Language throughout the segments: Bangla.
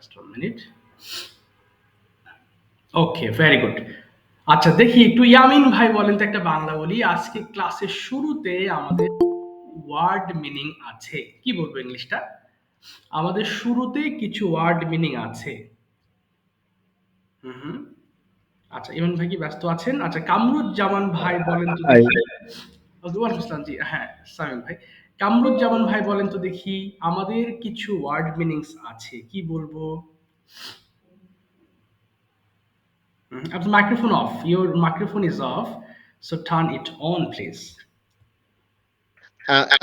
জাস্ট 1 মিনিট। Okay, very good. আচ্ছা, দেখি একটু ইয়ামিন ভাই বলেন তো একটা বাংলা বলি। আজকে ক্লাসের শুরুতে আমাদের ওয়ার্ড মিনিং আছে। কি বলবো ইংলিশটা? আমাদের শুরুতে কিছু ওয়ার্ড মিনিং আছে। হুম, হুম। আচ্ছা, ইমন ভাই কি ব্যস্ত আছেন? আচ্ছা, কামরুজ্জামান ভাই বলেন তো আই দেখি। ওয়ালাইকুম আসসালাম, জি হ্যাঁ, সামিম ভাই। কামরুজ্জামান ভাই বলেন তো দেখি, আমাদের কিছু ওয়ার্ড মিনিংস আছে। কি বলবো? আপনার microphone of. Your microphone is off, so turn it on please.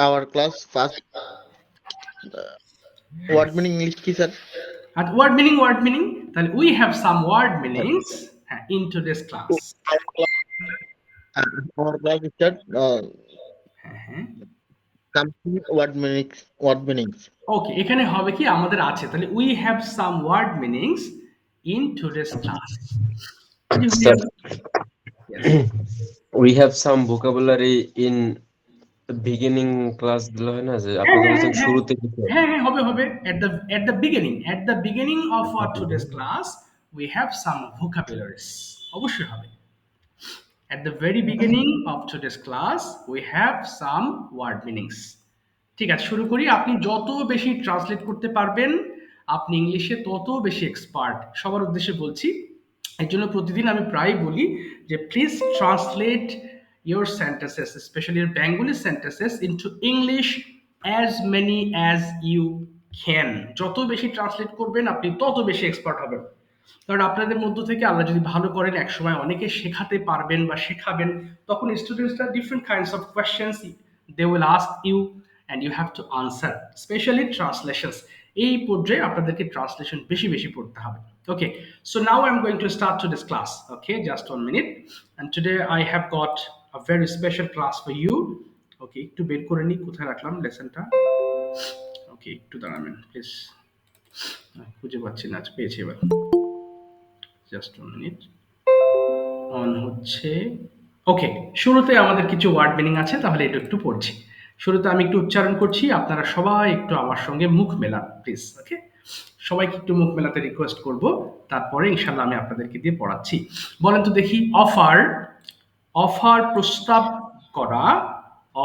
our class first word meaning English কি স্যার? আর ওয়ার্ড মিনিং তাহলে we have some word meanings in today's class. Our class start হ্যাঁ, হ্যাঁ। something word meanings. ওকে, এখানে হবে কি আমাদের আছে। তাহলে we have some word meanings in today's class. Sir, yes. we have some vocabulary in beginning class দিলো হয় না যে আপনি হ্যাঁ, যে হ্যাঁ, হ্যাঁ, বলছেন হ্যাঁ। শুরুতে কিছু হ্যাঁ, হ্যাঁ, হবে। At the beginning of our today's class, we have some vocabularies. অবশ্যই হবে। At the very beginning of today's class, we have some word meanings. ঠিক আছে, শুরু করি। আপনি যত বেশি ট্রান্সলেট করতে পারবেন, আপনি ইংলিশে তত বেশি এক্সপার্ট। সবার উদ্দেশ্যে বলছি। এর জন্য প্রতিদিন আমি প্রায় বলি যে please translate your sentences, especially your Bengali sentences, into English as many as you can. যত বেশি ট্রান্সলেট করবেন আপনি তত বেশি এক্সপার্ট হবেন। কারণ আপনাদের মধ্য থেকে আল্লাহ যদি ভালো করেন, একসময় অনেকে শেখাতে পারবেন বা শেখাবেন, তখন স্টুডেন্টসরা different kinds of questions they will ask you and you have to answer, specially translations. এই পর্যায়ে আপনাদেরকে ট্রান্সলেশন বেশি বেশি পড়তে হবে। Okay, so now I am going to start today's class. Okay, just 1 মিনিট। And today I have got a very special class for you. Okay, একটু বের করে নিই কোথায় রাখলাম লেসনটা। ওকে, একটু দাঁড়াবেন প্লিজ, খুঁজে পাচ্ছি না। আচ্ছা, পেয়েছি এবার। Just 1 minute. অন হচ্ছে। ওকে, শুরুতে আমাদের কিছু ওয়ার্ড মিনিং আছে, তাহলে এটা একটু পড়ছি। শুরুতে আমি একটু উচ্চারণ করছি, আপনারা সবাই একটু আমার সঙ্গে মুখ মেলান প্লিজ। ওকে, সবাইকে একটু মুখ মেলাতে রিকোয়েস্ট করব, তারপরে ইনশাল্লাহ আমি আপনাদেরকে দিয়ে পড়াচ্ছি। বলেন তো দেখি, অফার। অফার প্রস্তাব করা।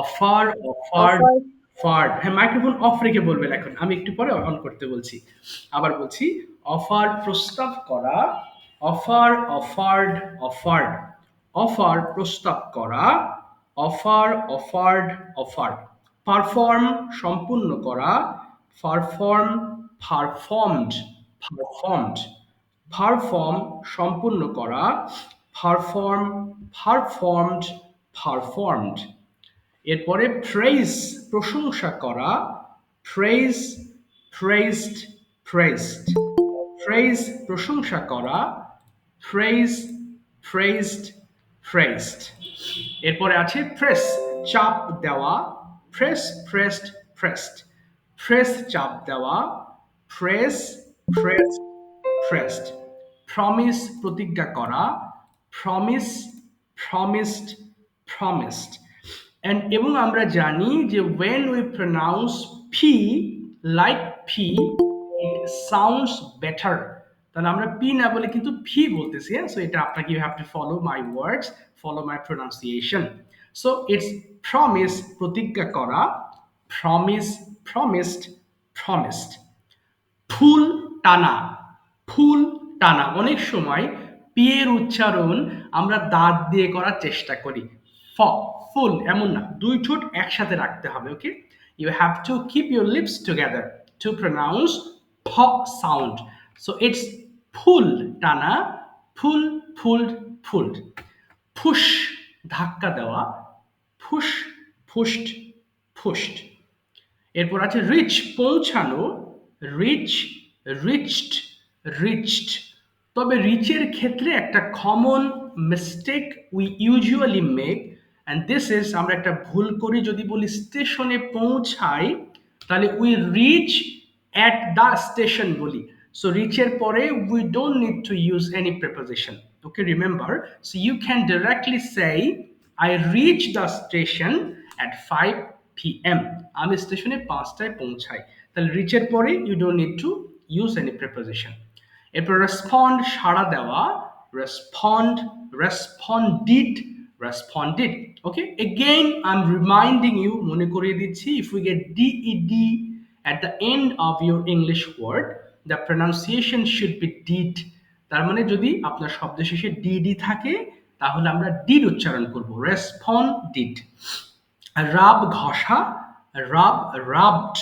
Offer, offer, offer, offer. হ্যাঁ, মাইক্রোফোন অফ রেখে বলবেন এখন, আমি একটু পরে অন করতে বলছি। আবার বলছি, অফার প্রস্তাব করা। Offer, offered, offered. অফার প্রস্তাব করা। Offer, offered, offered. পারফর্ম সম্পূর্ণ করা। Perform, performed, performed. পারফর্ম সম্পূর্ণ করা। Perform, performed, performed. এরপরে প্রেইজ প্রশংসা করা। প্রেইজ, প্রেইজড, প্রেইজড। প্রেইজ প্রশংসা করা। প্রেইজ, প্রেইজড, প্রেইজড। এরপরে আছে প্রেস চাপ দেওয়া। Press, pressed, pressed. প্রেস চাপ দেওয়া। Press, press, pressed. প্রমিস প্রতিজ্ঞা করা। Promise, promised, promised. এবং আমরা জানি যে when we pronounce p like p, it sounds better. তাহলে আমরা p না বলে কিন্তু p বলতেছি। সো এটা আপনাকে, you have to follow my words, follow my pronunciation. So it's promise প্রতিজ্ঞা করা। promise, promised, promised. ফুল টানা। ফুল টানা, অনেক সময় পি এর উচ্চারণ আমরা দাঁত দিয়ে করার চেষ্টা করি। ফ, ফুল এমন না, দুই ঠোঁট একসাথে রাখতে হবে। Okay, you have to keep your lips together to pronounce ফ সাউন্ড। সো ইটস ফুল টানা। ফুল, ফুলড, ফুলড। ফুস ধাক্কা দেওয়া। ফুস, ফুসড, ফুসড। এরপর আছে রিচ পৌঁছানো। Reach, reached, reached. তবে রিচের ক্ষেত্রে একটা common mistake we usually make, and this is, আমরা একটা ভুল করি যদি বলি স্টেশনে পৌঁছাই, তাহলে we reach at the station বলি। সো রিচের পরে we don't need to use any preposition. Okay, remember, so you can directly say I reach the station at 5 p.m. আমি স্টেশনে 5টায় পৌঁছাই। তাহলে রিচের পরে you don't need to use any preposition. এরপর respond সাড়া দেওয়া, respond, responded, responded. Okay, again I'm reminding you, মনে করিয়ে দিচ্ছি, if we get ded at the end of your English word, the pronunciation should be did. তার মানে যদি আপনার শব্দ শেষে ডিডি থাকে তাহলে আমরা ডিড উচ্চারণ করব, responded. রাব ঘষা, rub, rubbed,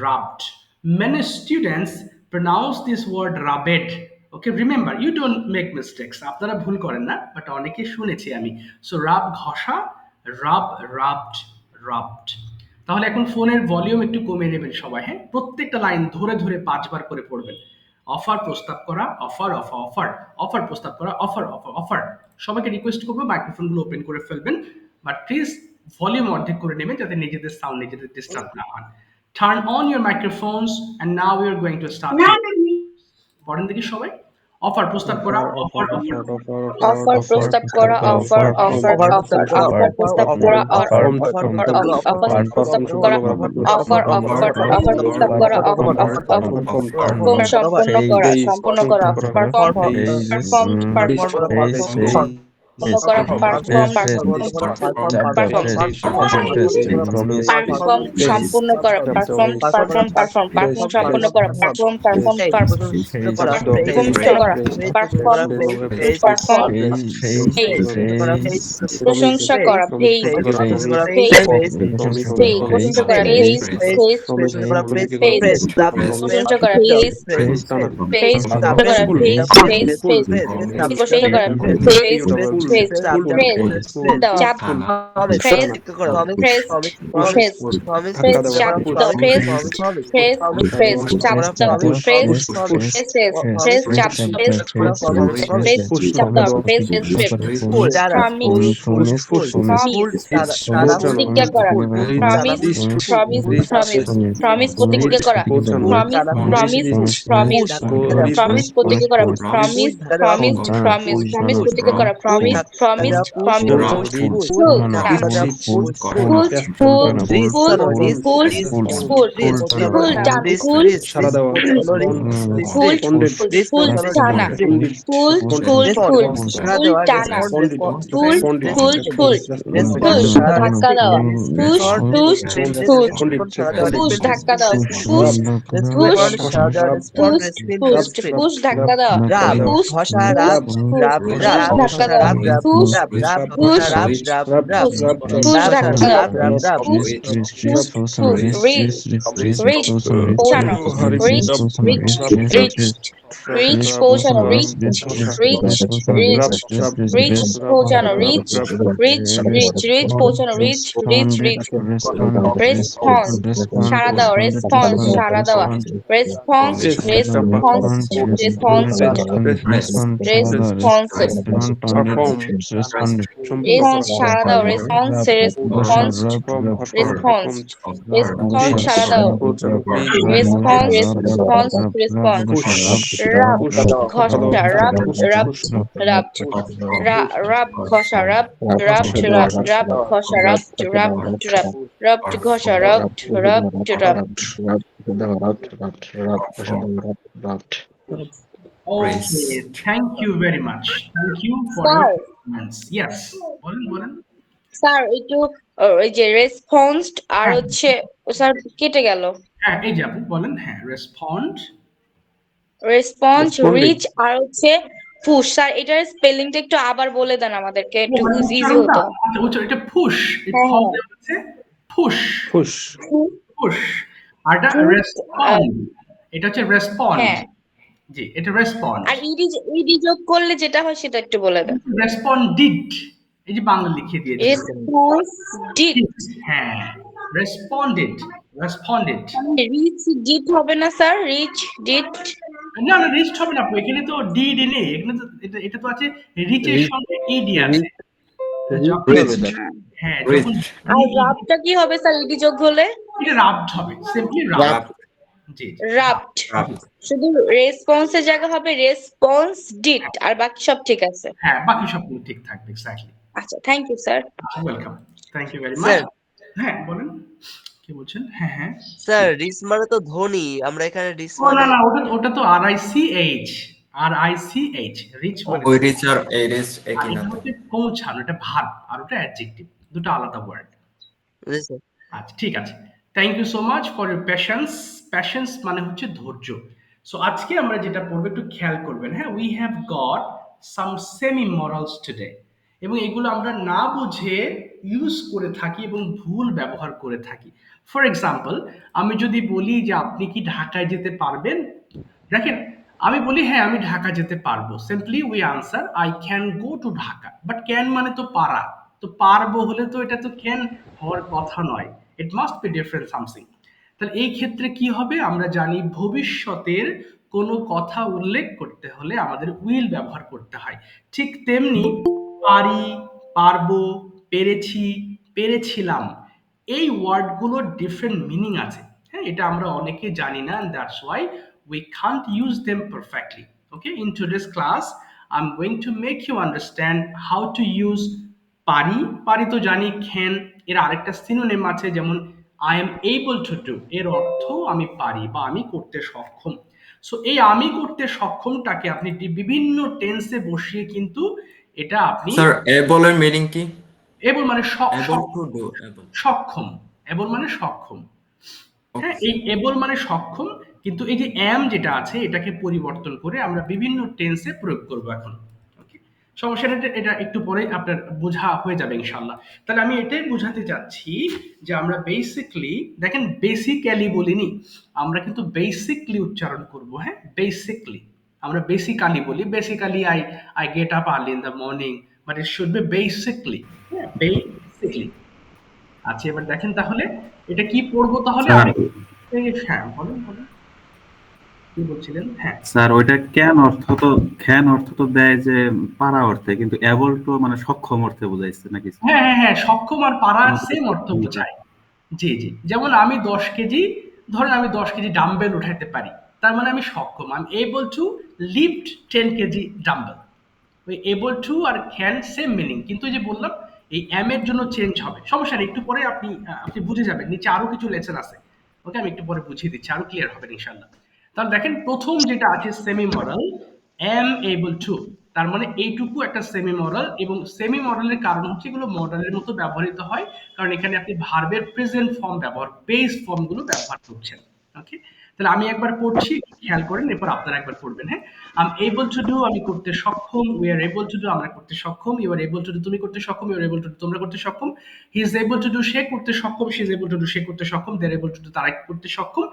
rubbed. Many students pronounce this word rubbed. Okay, remember, you don't make mistakes. আপনারা ভুল করেন না, বাট অনেকে শুনেছি আমি। সো রাব ঘষা, rub, rubbed, rubbed. তাহলে এখন ফোনের ভলিউম একটু কমিয়ে নেবেন সবাই, হ্যাঁ? প্রত্যেকটা লাইন ধরে ধরে 5 বার করে পড়বেন। অফার প্রস্তাব করা, অফার, অফার, অফার, অফার প্রস্তাব করা, অফার, অফার, অফার। সবাইকে রিকোয়েস্ট করবো মাইক্রোফোনগুলো ওপেন করে ফেলবেন, বাট প্লিজ ভলিউম অর্ধেক করে নেবেন যাতে নিজেদের সাউন্ড নিজেদের ডিস্টার্ব না হয়। Turn on your microphones and now we are going to start. পড়েন দেখি সবাই। অফার প্রস্তাব করা, অফার, অফার, অফার প্রস্তাব করা, অফার অফার অফার অফার প্রস্তাব করা, অফার অফার অফার প্রস্তাব করা, অফার অফার অফার প্রস্তাব করা, অফার অফার সম্পূর্ণ করা, সম্পূর্ণ করা, পারফর্ম পারফর্ম পারফর্ম করা, পারফর্ম পারফর্ম সম্পূর্ণ করা, পারফর্ম পারফর্ম পারফর্ম পারফর্ম সম্পূর্ণ করা, পারফর্ম পারফর্ম পারফর্ম করা, পারফর্ম পারফর্ম প্রশংসা করা, প্রেইজ প্রেইজ প্রশংসা করা, প্রেইজ প্রেইজ প্রশংসা করা, প্রেইজ প্রশংসা করা, প্রেইজ প্রেইজ প্রশংসা করা, প্রেইজ প্রেইজ দাও, চাপ প্রেইজ প্রেইজ প্রেইজ প্রেইজ চাপ দাও, প্রেইজ প্রেইজ প্রেইজ চাপ দাও, প্রেইজ প্রেইজ প্রেইজ চাপ প্রেইজ প্রেইজ চাপ দাও, প্রেইজ প্রমিস প্রতিজ্ঞা করা, প্রমিস প্রমিস প্রমিস প্রমিস প্রতিজ্ঞা করা, প্রমিস প্রমিস প্রমিস প্রমিস প্রতিজ্ঞা করা, প্রমিস প্রমিস প্রমিস প্রমিস প্রতিজ্ঞা করা, প্রমিস প্রমিস প্রমিস ফুল ফুল ফুল ফুল ফুল ফুল ফুল সারা দেওয়া, ফুল ফুল টানা, ফুল ফুল ফুল ফুল টানা, ফুল ফুল ফুল ফুল ধাক্কা দেওয়া, ফুস ফুস ফুস ফুস ধাক্কা দাও, ফুস ফুস ফুস ফুস ফুস ধাক্কা দাও, ফুস ফুস ধাক্কা দাও, ফুস ফুস ফুস ধাক্কা দাও, ফুস ফুস ফুস রিচ রিচ পৌঁছানো, রিচ রিচ রিচ রিচ পৌঁছানো, রিচ রিচ রিচ রিচ পৌঁছানো, রিচ রিচ রিচ রিচ পৌঁছানো, রিচ রিচ রিচ রেসপন্স সাড়া দাও, রেসপন্স সাড়া দেওয়া, response response response response response সাড়া দাও, রেসপন্স রেসপন্স রেসপন্স রেসপন্স সাড়া দাও, রেসপন্স রেসপন্স রেসপন্স রাব ঘষা, রাব রাব রাব রাব ঘষা, রাব রাব রাব রাব ঘষা, রাব রাব রাব রাব ঘষা, রাব রাব রাব Okay, thank you very much. Thank you for your sir comments. Yes, বলেন বলেন। স্যার একটু ওই যে রেসপন্স আর হ্যাঁ হচ্ছে স্যার কেটে গেল, হ্যাঁ, এই যে আপু বলেন, হ্যাঁ, রেসপন্ড, রেসপন্স রিচ আর হচ্ছে ফুস। স্যার এটার স্পেলিংটা একটু আবার বলে দেন আমাদেরকে, একটু ইজি হতো। এটা পুশ, হ্যাঁ হচ্ছে পুশ, ফুস পুশ, আর এটা ফুস রেসপন্ড, এটা হচ্ছে রেসপন্ড। হ্যাঁ, জি, এটা রেসপন্ড। আর ইডি ইডি যোগ করলে যেটা হয় সেটা একটু বলে দেন। রেসপন্ডিড, এই যে বাংলা লিখে দিয়েছি। রেসপন্স ডিড, হ্যাঁ, রেসপন্ডেড, রেসপন্ডেড। রিচ ডিড হবে না স্যার? রিচ ডিড না না, রিচ হবে না আপু, এখানে তো ডিড নেই, এখানে তো এটা তো আছে রিচের সঙ্গে ইডি আছে। হ্যাঁ, যখন আর রাবটা কি হবে স্যার ইডি যোগ হলে? এটা রাবড হবে, সিম্পলি রাবড। জি, রাবড। শুধু রেসপন্সের জায়গা হবে রেসপন্স ডিড, আর বাকি সব ঠিক আছে। হ্যাঁ, বাকি সবগুলো ঠিক থাকবে, এক্স্যাক্টলি। আচ্ছা, thank you sir. Welcome, thank you very much. হ্যাঁ বলেন, কি কি বলছেন? হ্যাঁ, হ্যাঁ। স্যার রিচ মানে তো ধনী, আমরা এখানে রিচ ও না, মানে না, ওটা তো RICH, RICH, রিচ মানে। ওই রিচ আর এই রিচ আর একই না এটা তো? হচ্ছে পৌঁছানো, এটা ভার্ব আর ওটা অ্যাডজেক্টিভ, দুটো আলাদা ওয়ার্ড। জি স্যার। আচ্ছা, ঠিক আছে। Thank you so much for your patience. Patience মানে হচ্ছে ধৈর্য। সো আজকে আমরা যেটা পড়বো একটু খেয়াল করবেন, হ্যাঁ? We have got some semi morals today, এবং এগুলো আমরা না বুঝে ইউজ করে থাকি এবং ভুল ব্যবহার করে থাকি। ফর এক্সাম্পল, আমি যদি বলি যে আপনি কি ঢাকায় যেতে পারবেন, দেখেন, আমি বলি হ্যাঁ আমি ঢাকা যেতে পারবো, simply we answer I can go to Dhaka. But can মানে তো পারা, তো পারবো হলে তো এটা তো ক্যান হওয়ার কথা নয়, it must be different something. তাহলে এই ক্ষেত্রে কি হবে, আমরা জানি ভবিষ্যতের কোনো কথা উল্লেখ করতে হলে আমাদের উইল ব্যবহার করতে হয়। ঠিক তেমনি পারি, পারবো, পেরেছি, পেরেছিলাম, এই ওয়ার্ডগুলোর ডিফারেন্ট মিনিং আছে। হ্যাঁ, এটা আমরা অনেকে জানি না, and that's why we can't use them perfectly. Okay, in today's class I'm going to make you understand how to use পারি। পারি তো জানি can, এর আরেকটা সিনোনিম আছে, যেমন I am able to do, এর অর্থ আমি পারি বা আমি করতে সক্ষম। সো এই আমি করতে সক্ষমটাকে আপনি বিভিন্ন টেন্সে বসিয়ে কিন্তু এটা আপনি স্যার এবল এর মিনিং কি? এবল মানে এবল টু ডু, এবল। সক্ষম, এবল মানে সক্ষম। হ্যাঁ, এই এবল মানে সক্ষম, কিন্তু এই যে অ্যাম যেটা আছে এটাকে পরিবর্তন করে আমরা বিভিন্ন টেন্সে প্রয়োগ করব এখন। ওকে, সমস্যাটা এটা একটু পরে আপনার বোঝা হয়ে যাবে ইনশাল্লাহ। তাহলে আমি এটাই বোঝাতে চাচ্ছি যে আমরা বেসিকলি, দেখেন বেসিক্যালি বলিনি, আমরা কিন্তু বেসিকলি উচ্চারণ করব। হ্যাঁ, বেসিকলি, আমরা বেসিক্যালি বলি, basically I I get up early in the morning, but it should be basically. হ্যাঁ, বেসিকলি। আচ্ছা, এবার দেখেন তাহলে এটা কি পড়বো তাহলে স্যার আমি। হ্যাঁ, বলুন বলুন, কি বলছিলেন? হ্যাঁ, স্যার ওইটা খ্যান অর্থ তো দেয় যে পারা অর্থে, কিন্তু এবল টু মানে সক্ষম অর্থে বোঝাইছে নাকি স্যার? হ্যাঁ, হ্যাঁ, হ্যাঁ, সক্ষম আর পারা আমার তো সেম অর্থ সক্ষম বোঝায়। জি, জি, যেমন আমি 10 কেজি, ধরেন আমি 10 কেজি ডাম্বেল উঠাতে পারি, তার মানে আমি সক্ষম, I am able to lift 10 kg dumbbell. ওই এবল টু আর ক্যান সেম মিনিং, কিন্তু এই যে বললাম এই এম এর জন্য চেঞ্জ হবে, সমস্যা নেই, একটু পরে আপনি বুঝে যাবেন, নিচে আরো কিছু লেসন আছে। ওকে, আমি একটু পরে বুঝিয়ে দিচ্ছি, আরো ক্লিয়ার হবে ইনশাল্লাহ। তাহলে দেখেন প্রথম যেটা আছে semi model, M able two, তার মানে এইটুকু একটা সেমি মডেল, এবং সেমি মডেলের কারণ হচ্ছে এগুলো মডেলের মতো ব্যবহৃত হয়, কারণ এখানে আপনি ভার্বের প্রেজেন্ট ফর্ম ব্যবহার, বেস ফর্ম গুলো ব্যবহার করছেন। ওকে, তাহলে আমি একবার পড়ছি, খেয়াল করেন, এরপর আপনারা একবার পড়বেন। হ্যাঁ, I am able to do, আমি করতে সক্ষম, we are able to do, আমরা করতে সক্ষম, you are able to do, তুমি করতে সক্ষম, you are able to do, তোমরা করতে সক্ষম, he is able to do, সে করতে সক্ষম, she is able to do, সে করতে সক্ষম, they are able to do, তারা করতে সক্ষম,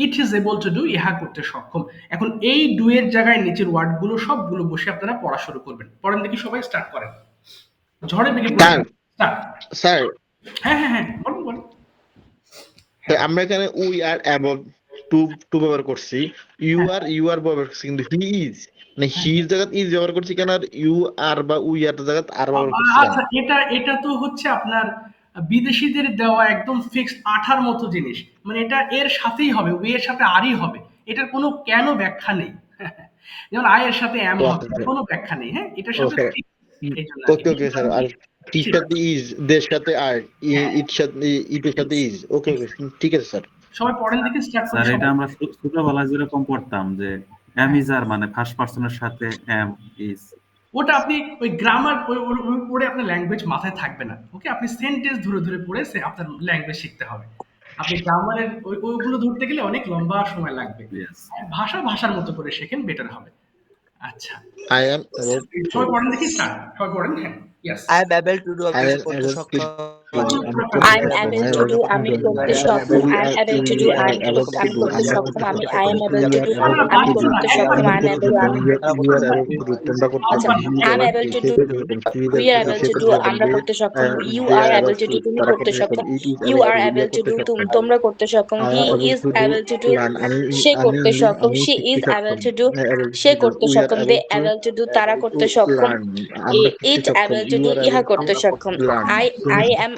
it is able to do, ইহা করতে সক্ষম। এখন এই ডু এর জায়গায় নিচের ওয়ার্ড গুলো সবগুলো বসে আপনারা পড়া শুরু করবেন। পড়েন দেখি, সবাই স্টার্ট করেন, ঝড়ে বেগে স্যার স্টার্ট। স্যার হ্যাঁ, হ্যাঁ, হ্যাঁ, বলুন বলুন। আমরা এখানে we are above to to ব্যবহার করছি, ইউ আর ব্যবহার করছি, কিন্তু হি ইজ মানে হির জায়গায় ইজ ব্যবহার করছি কেন, আর ইউ আর বা উই আর জায়গায় আর ব্যবহার করছি কেন? আচ্ছা, এটা তো হচ্ছে আপনার বিদেশিদের দেওয়া একদম ফিক্সড আঠার মতো জিনিস, মানে এটা এর সাথেই হবে, ওয়ে এর সাথে আরই হবে, এটার কোনো কেন ব্যাখ্যা নেই। যেমন আই এর সাথে এম হবে, কোনো ব্যাখ্যা নেই। হ্যাঁ, এটার সাথে ওকে এই জন্য ওকে ওকে স্যার, আর টির সাথে ইজ, দের সাথে আর, ইটের সাথে ইজ। ওকে ওকে, ঠিক আছে স্যার। সবাই পড়েন দেখি, স্টার্ট স্যার করি এটা সবাই। আমরা ছোটবেলায় যেরকম পড়তাম যে এম ইজ আর মানে ফার্স্ট পার্সনের সাথে এম ইজ। ওটা আপনি ওই গ্রামার পড়ে আপনার ল্যাঙ্গুয়েজ মাথায় থাকবে না। ওকে, আপনি সেন্টেন্স ধরে ধরে পড়ে আপনার ল্যাঙ্গুয়েজ শিখতে হবে। আপনি গ্রামারের ওইগুলো ধরতে গেলে অনেক লম্বা সময় লাগবে। Yes. ভাষার মতো করে শেখেন, বেটার হবে। আচ্ছা, আই এম এবল সবাই পড়েন দেখি, স্টার্ট, সবাই পড়েন। হ্যাঁ, yes, I am able to do, I আমি এম করতে এবল টু সক্ষম। I am able to do, আমি করতে সক্ষম, I am able to do, আমি করতে সক্ষম, I am able to do, আমি করতে সক্ষম, I am able, আমি আচ্ছা, I am able to do, we are able to do, আমরা করতে সক্ষম, you are able to do, তুমি করতে সক্ষম, you are able to do, তোমরা করতে সক্ষম, he is able to do, সে করতে সক্ষম, she is able to do, সে করতে সক্ষম, they able to do, তারা করতে সক্ষম, it able to do, ইহা করতে সক্ষম, I am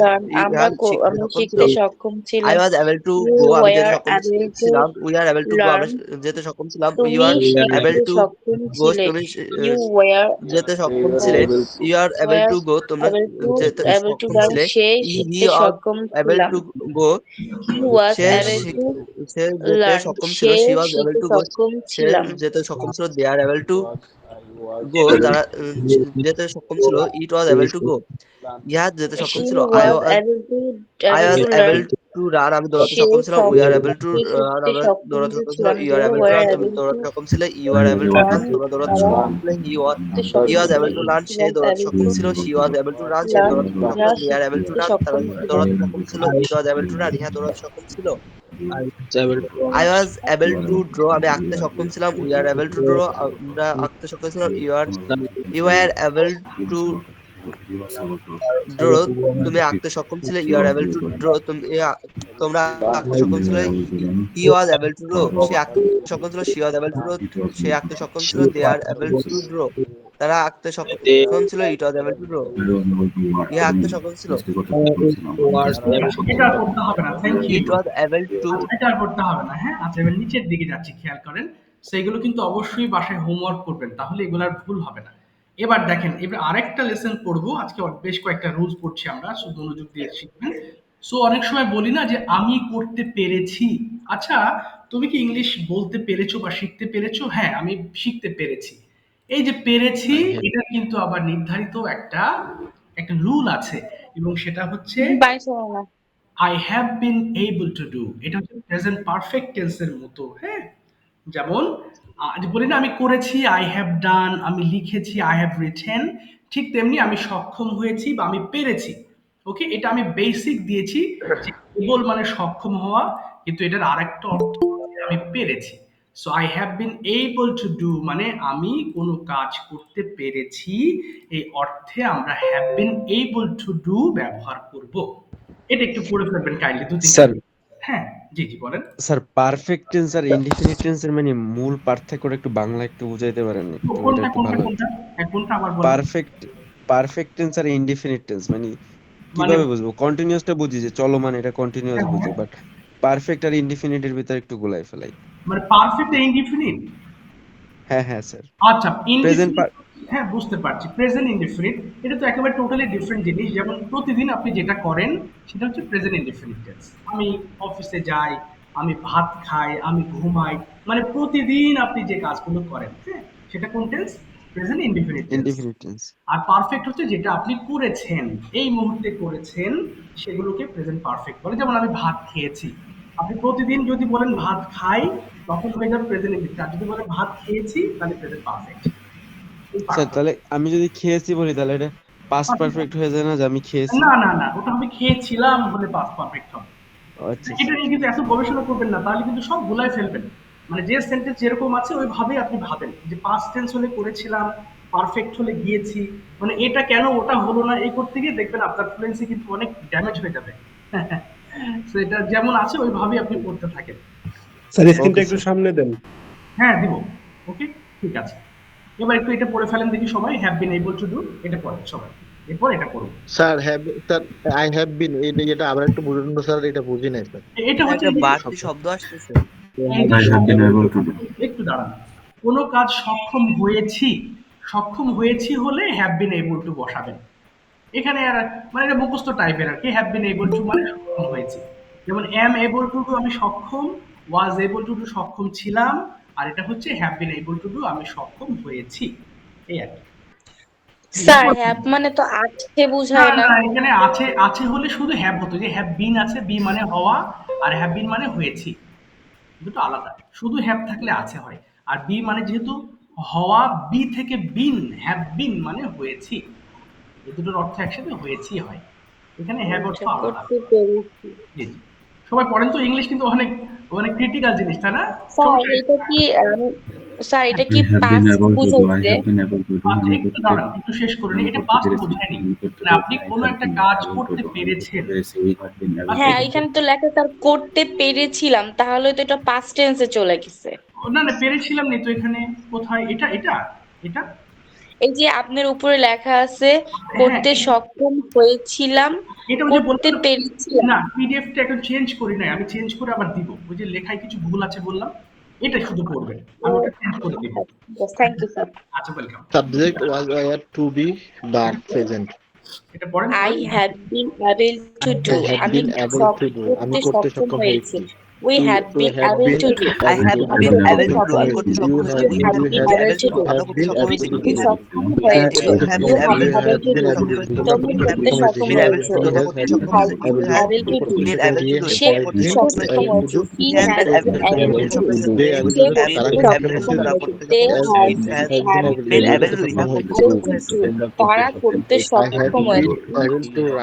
learn. আমরা শিখতে আমরা সক্ষম ছিল। শিখতে সক্ষম I ছিলাম। was able to You go, আমি যেতে were সক্ষম able to ছিলাম। We are able to go, আমরা learn. যেতে সক্ষম ছিলাম। You তুমি are able শিখতে to সক্ষম go, ছিলে। তুমি You were যেতে সক্ষম ছিলে। You are able were to go, তোমরা যেতে able to সক্ষম learn. ছিলে। সে He শিখতে was সক্ষম able ছিলাম। to go, He was say able to সে যেতে learn. সক্ষম ছিল। সে She was able শিখতে to go, সক্ষম সে ছিলাম। যেতে সক্ষম ছিল। They are able to গো তারা যেতে সক্ষম ছিল, it was able to go, ইহা যেতে সক্ষম She ছিল, was I able was to able learn. to run, আমি দৌড়াতে She সক্ষম ছিলাম, we are able to সক্ষম run, আমরা সক্ষম দৌড়াতে সক্ষম ছিলাম, ছিলাম you যে are able to were run, তুমি able দৌড়াতে to সক্ষম ছিলে, you are able to run, run, তোমরা দৌড়াতে তারা সক্ষম ছিলে, he was able to learn, she say was দৌড়াতে able সক্ষম to ছিল, she was able to run, say learn, দৌড়াতে সক্ষম ছিল, যারা they are able to শিখতে run, তারা সক্ষম ছিল। দৌড়াতে সক্ষম ছিল, it was able to run, ইহা দৌড়াতে সক্ষম ছিল, I was able to draw, আমি আঁকতে সক্ষম ছিলাম, we are able to draw, আমরা আঁকতে সক্ষম ছিলাম, you were able to draw, তুমি আঁকতে সক্ষম ছিলে, you are able to draw, তোমরা আঁকতে সক্ষম ছিলে, he was able to draw, সে আঁকতে সক্ষম ছিল, she was able to draw, সে আঁকতে সক্ষম ছিল, they are able to draw, তারা আঁকতে সক্ষম ছিল, it was able to draw, ইহা আঁকতে সক্ষম ছিল, ঠিক আছে, এটা আর করতে হবে না, thank you. It was able to, আচ্ছা, এটা আর করতে হবে না, হ্যাঁ। আচ্ছা, এবার নিচের দিকে যাচ্ছি, খেয়াল করেন। সেগুলো কিন্তু অবশ্যই বাসায় হোমওয়ার্ক করবেন, তাহলে এগুলো আর ভুল হবে না। এবার দেখেন, এবার আরেকটা লেসন পড়বো আজকে, বেশ কয়েকটা রুলস পড়ছি আমরা, শুধু মনোযোগ দিয়ে শিখবেন। সো অনেক সময় বলি না যে আমি করতে পেরেছি। আচ্ছা, তুমি কি ইংলিশ বলতে পেরেছো বা শিখতে পেরেছো? হ্যাঁ, আমি শিখতে পেরেছি। এই যে পেরেছি, এটা কিন্তু আবার নির্ধারিত একটা একটা রুল আছে, এবং সেটা হচ্ছে বাইশ না। I have been able to do, এটা হচ্ছে প্রেজেন্ট পারফেক্ট টেন্সের মতো, হ্যাঁ। যেমন যে বলি না আমি করেছি, আই হ্যাভ ডান, আমি লিখেছি, আই হ্যাভ রিটেন, ঠিক তেমনি আমি সক্ষম হয়েছি বা আমি পেরেছি। ওকে, এটা আমি বেসিক দিয়েছি যে কেবল মানে সক্ষম হওয়া, কিন্তু এটার আরেকটা অর্থ হচ্ছে আমি পেরেছি। So I have been able to do মানে আমি কোনো কাজ করতে পেরেছি, এই অর্থে আমরা have been able to do ব্যবহার করব। এটা একটু পড়ে ফেলবেন কাইন্ডলি, দু তিনটা। স্যার হ্যাঁ, জি জি বলেন। স্যার পারফেক্ট টেন্স আর ইনডিফিনিট টেন্সের মানে মূল পার্থক্যটা একটু বাংলা একটু বুঝাইতে পারেন একটু, এটা কোনটা একটু কোনটা ভালো কোনটা? হতো। হ্যাঁ, কোনটা আবার বলবেন? পারফেক্ট পারফেক্ট টেন্স আর ইনডিফিনিট টেন্স মানে মানে কিভাবে বুঝবো? কন্টিনিউয়াসটা বুঝি যে চলমান, এটা কন্টিনিউয়াস হ্যাঁ, বুঝি, হ্যাঁ। বাট পারফেক্ট আর ইনডিফিনিট এর ভিতরে একটু গোলাই ফেলাই। মানে পারফেক্ট ইনডিফিনিট। হ্যাঁ হ্যাঁ স্যার। আচ্ছা, প্রেজেন্ট ইনডিফিনিট, হ্যাঁ বুঝতে পারছি। প্রেজেন্ট ইনডিফিনিট এটা তো একেবারে টোটালি ডিফারেন্ট জিনিস। যেমন প্রতিদিন আপনি যেটা করেন সেটা হচ্ছে প্রেজেন্ট ইনডিফিনিট টেন্স। আমি অফিসে যাই, আমি ভাত খাই, আমি ঘুমাই, মানে প্রতিদিন আপনি যে কাজগুলো করেন, হ্যাঁ, সেটা কোন tense? Present indefinite tense. Indefinite tense. আর পারফেক্ট হচ্ছে যেটা আপনি করেছেন, এই মুহূর্তে করেছেন, সেগুলোকে প্রেজেন্ট পারফেক্ট বলে। যেমন আমি ভাত খেয়েছি, আপনি প্রতিদিন যদি বলেন ভাত খাই, তখন হয়ে যাবে প্রেজেন্ট ইনডিফিনিট। আর যদি বলেন ভাত খেয়েছি, তাহলে প্রেজেন্ট পারফেক্ট। এই স্যার পার্থক্য। তাহলে আমি যদি খেয়েছি বলি তাহলে এটা পাস্ট পারফেক্ট হয়ে যায় না, যে আমি খেয়েছি? না না না, ওটা হবে খেয়েছিলাম বলে পাস্ট পারফেক্ট হবে। ও আচ্ছা এটা আচ্ছা। নিয়ে কিন্তু এত গবেষণা করবেন না, তাহলে কিন্তু সব গুলাই ফেলবেন। মানে যে সেন্টেন্স যেরকম আছে ওইভাবেই আপনি ভাবেন, যে পাস্ট টেন্স হলে করেছিলাম, পারফেক্ট হলে গিয়েছি, মানে এটা কেন ওটা হলো না, এই করতে গিয়ে দেখবেন আপনার ফ্লুয়েন্সি কিন্তু অনেক ড্যামেজ হয়ে যাবে। তো এটা যেমন আছে ওইভাবেই আপনি পড়তে থাকেন। স্যার স্ক্রিনটা ওকে একটু স্যার। সামনে দেন। হ্যাঁ, দিব। ওকে, ঠিক আছে। এবার একটু এটা পড়ে ফেলেন দেখি সবাই, have bin able to do, এটা পড়েন সবাই, এরপর এটা করুন। Sir sir I have been, এটা আবার একটু বুঝুন তো স্যার, এটা বুঝি নাই স্যার। এটা হচ্ছে একটা এই যে বাড়তি শব্দ আসতেছে, এই যে I have been able to do. একটু দাঁড়ান, কোনো কাজ সক্ষম হয়েছি, সক্ষম হয়েছি হলে হ্যাভ বিন এবল টু বসাবেন। এখানে আর মানে এটা মুখস্থ টাইপের আর কি, হ্যাভ বিন এবল টু মানে সক্ষম হয়েছি। যেমন এম এবল টু ডু আমি সক্ষম, ওয়াজ এবল টু ডু সক্ষম ছিলাম, আর এটা হচ্ছে have been able to do আমি সক্ষম হয়েছি, এই আর কি। স্যার হ্যাভ মানে তো আছে না বুঝায় না। না, এখানে আছে, আছে হলে শুধু হ্যাভ হতো, যে হ্যাভ বিন আছে, বি মানে হওয়া, আর হ্যাভ বিন মানে হয়েছি, দুটো আলাদা। শুধু হ্যাভ থাকলে আছে হয়, আর বি মানে যেহেতু হওয়া, বি থেকে বিন, হ্যাভ বিন মানে হয়েছি, এই দুটোর অর্থ একসাথে হয়েছি হয়। এখানে হ্যাভ অর্থ আচ্ছা, আলাদা। করতে পেরেছি। জি জি, সবাই পড়েন তো, ইংলিশ কিন্তু অনেক অনেক ক্রিটিক্যাল জিনিস, তাই না? স্যার সমস্যা এটা কি স্যার এটা I কি have been past able to do. I বুঝাইছে? have been able to do. আচ্ছা, আমি একটু করতে দাঁড়ান, একটু শেষ করে নিই। আমি এটা করতে পাস্ট পেরেছি। বোঝায়নি, আমি করতে মানে আপনি পেরেছি। I কোনো have একটা been কাজ able to করতে do. আমি করতে পেরেছেন। পেরেছি। We have been able আচ্ছা, হ্যাঁ, to do. এখানে তো লেখা স্যার করতে পেরেছিলাম, তাহলে তো এটা পাস্ট টেন্সে চলে গেছে। না না, পেরেছিলাম নেই তো এখানে, কোথায় এটা এটা এটা? এই যে আপনার উপরে লেখা আছে হ্যাঁ, করতে সক্ষম হয়েছিলাম, এটা ওই যে করতে বললাম পেরেছিলাম। না, পিডিএফটা এখন চেঞ্জ করি নাই, আমি চেঞ্জ করে আবার দিব। ওই যে লেখায় কিছু ভুল আছে বললাম, এটা শুধু পড়বেন, আমি ওটা চেঞ্জ করে দিব। Thank you sir. আচ্ছা, welcome. Subject was were to be verb present. এটা পড়েন আই সবাই। Have been able to I do, have আমি বিন এবল টু ডু, আমি করতে করতে সক্ষম সক্ষম হয়েছি। হয়েছি। We have been able to do. I have been able to do আমি করতে সক্ষম হয়েছি we have been able to do আমরা করতে সক্ষম হয়েছি করতে সক্ষম you হয়েছে have You been have able been able to do. তুমি করতে সক্ষম হয়েছো তোমরা করতে সক্ষম Has হয়েছে been you have able to do. been able to do সে করতে সক্ষম হয়েছে He has been able to do. they say have করতে been সক্ষম তারা হয়েছে করতে They সক্ষম হয়েছে have it has been able to ইহা করতে সক্ষম able হয়েছে to do. তারা করতে I have সক্ষম been হয়েছে able to